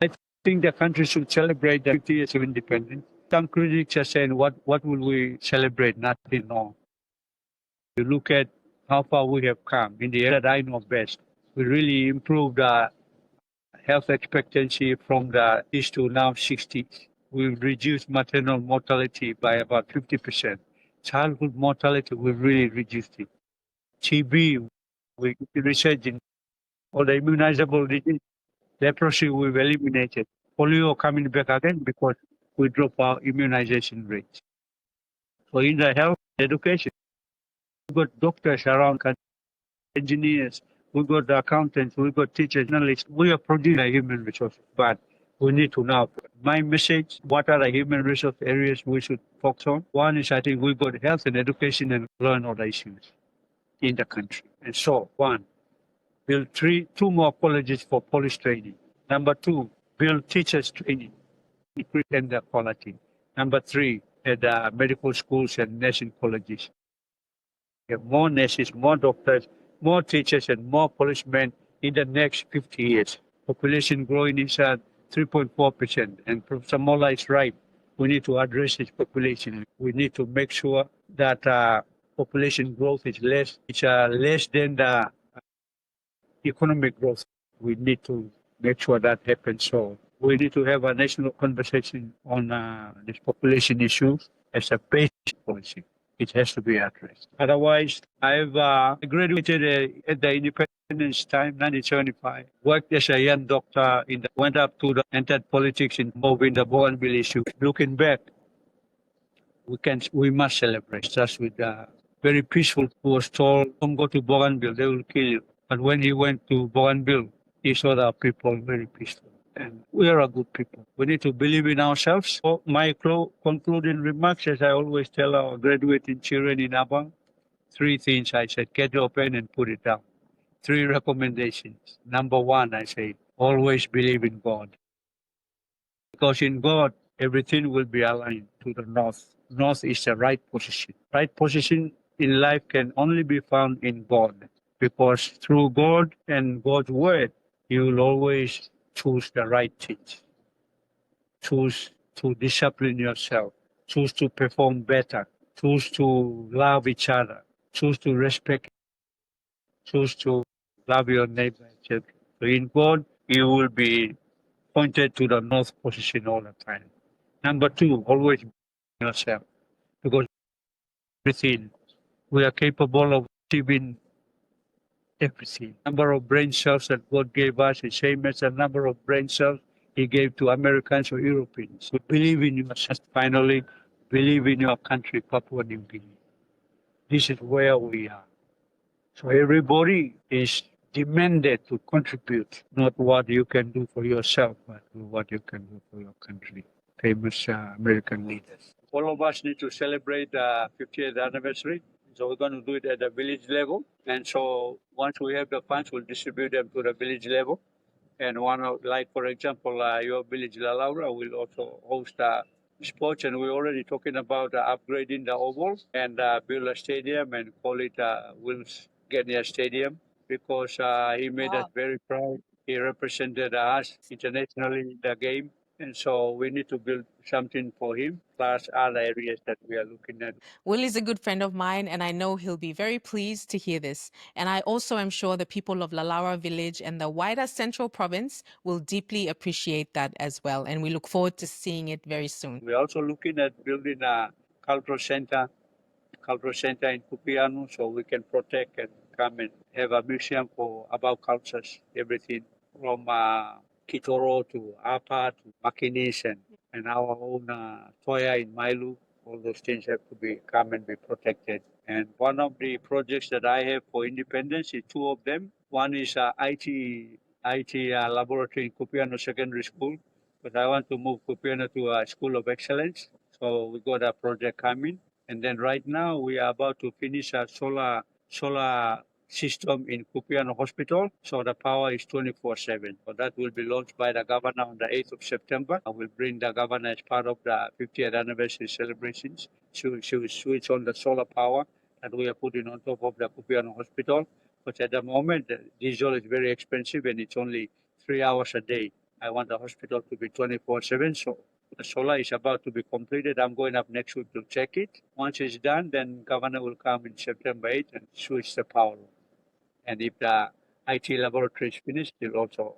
I think the country should celebrate the 50 years of independence. Some critics are saying, what will we celebrate? Nothing, no. You look at how far we have come in the area that I know best. We really improved health expectancy from the east to now 60. We've reduced maternal mortality by about 50%. Childhood mortality, we've really reduced it. TB, we research in all the immunizable disease. Leprosy, we've eliminated. Polio coming back again because we drop our immunization rates. So in the health education, we've got doctors around engineers, we've got the accountants, we've got teachers, journalists. We are producing a human resource, but we need to now. My message, what are the human resource areas we should focus on? One is I think we've got health and education and law and order issues in the country. And so, one, build two more colleges for police training. Number two, build teachers training, increase the quality. Number three, at medical schools and nursing colleges. Have more nurses, more doctors, more teachers, and more policemen in the next 50 years. Population growing is at 3.4%. And Professor Mola is right. We need to address this population. We need to make sure that population growth is less. It's less than the economic growth. We need to make sure that happens. So we need to have a national conversation on this population issue as a basic policy. It has to be addressed. Otherwise, I've graduated at the independent In his time, 1975, worked as a young doctor, went up to the entered politics involved in the Bougainville issue. Looking back, we must celebrate. Just with very peaceful. He was told, "Don't go to Bougainville; they will kill you." But when he went to Bougainville, he saw the people very peaceful. And we are a good people. We need to believe in ourselves. So my concluding remarks, as I always tell our graduating children in Abang, three things I said: get your pen and put it down. Three recommendations. Number one, I say, always believe in God. Because in God, everything will be aligned to the north. North is the right position. Right position in life can only be found in God. Because through God and God's word, you will always choose the right things. Choose to discipline yourself. Choose to perform better. Choose to love each other. Choose to respect. Choose to love your neighbor. So in God, you will be pointed to the north position all the time. Number two, always believe in yourself because everything we are capable of achieving everything. Number of brain cells that God gave us is same as the number of brain cells He gave to Americans or Europeans. So believe in yourself. Finally, believe in your country, Papua New Guinea. This is where we are. So everybody is demanded to contribute, not what you can do for yourself, but what you can do for your country. Famous American leaders. All of us need to celebrate the 50th anniversary. So we're going to do it at the village level. And so once we have the funds, we'll distribute them to the village level. And like for example, your village, La Laura, will also host sports, and we're already talking about upgrading the oval and build a stadium and call it Wills Guinea Stadium because he made us very proud. He represented us internationally in the game, and so we need to build something for him, plus other areas that we are looking at. Will is a good friend of mine, and I know he'll be very pleased to hear this. And I also am sure the people of Lalawa village and the wider central province will deeply appreciate that as well. And we look forward to seeing it very soon. We're also looking at building a cultural center in Kupiano so we can protect and come and have a museum for about cultures, everything from Kitoro to Apa to Makinis and our own Toya in Mailu. All those things have to be come and be protected. And one of the projects that I have for independence is two of them. One is IT laboratory in Kupiano Secondary School, but I want to move Kupiano to a school of excellence. So we got a project coming. And then right now we are about to finish a solar system in Kupiano Hospital. So the power is 24/7. So that will be launched by the governor on the 8th of September. I will bring the governor as part of the 50th anniversary celebrations. She will switch on the solar power that we are putting on top of the Kupiano Hospital. But at the moment, the diesel is very expensive and it's only 3 hours a day. I want the hospital to be 24/7. So the solar is about to be completed. I'm going up next week to check it. Once it's done, then governor will come in September 8th and switch the power. And if the IT laboratory is finished, he'll also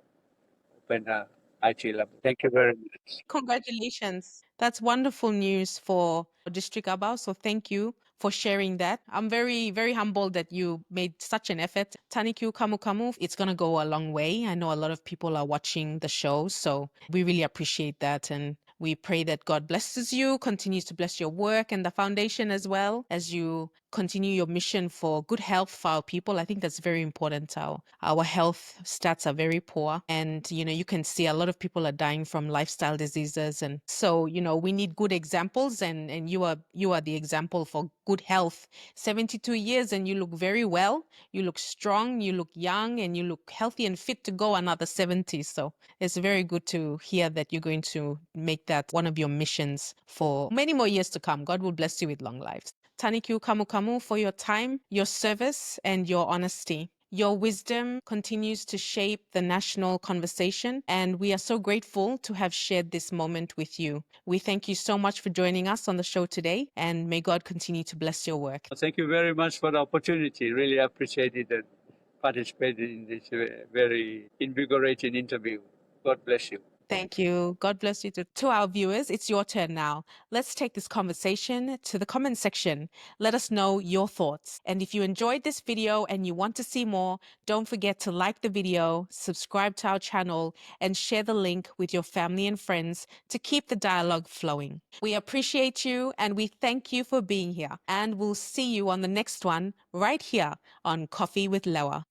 open the IT lab. Thank you very much. Congratulations. That's wonderful news for District Abao. So thank you for sharing that. I'm very, very humbled that you made such an effort. Tanikyu Kamu Kamu, it's going to go a long way. I know a lot of people are watching the show, so we really appreciate that. And we pray that God blesses you, continues to bless your work and the foundation as well as you continue your mission for good health for our people. I think that's very important. Our health stats are very poor. And, you can see a lot of people are dying from lifestyle diseases. And so, we need good examples and you are the example for good health. 72 years and you look very well. You look strong, you look young, and you look healthy and fit to go another 70. So it's very good to hear that you're going to make that one of your missions for many more years to come. God will bless you with long lives. Tanikyu Kamu Kamu for your time, your service, and your honesty. Your wisdom continues to shape the national conversation, and we are so grateful to have shared this moment with you. We thank you so much for joining us on the show today, and may God continue to bless your work. Thank you very much for the opportunity. Really appreciate it and participated in this very invigorating interview. God bless you. Thank you. God bless you. To our viewers, it's your turn now. Let's take this conversation to the comment section. Let us know your thoughts. And if you enjoyed this video and you want to see more, don't forget to like the video, subscribe to our channel, and share the link with your family and friends to keep the dialogue flowing. We appreciate you and we thank you for being here. And we'll see you on the next one right here on Coffee with Lewa.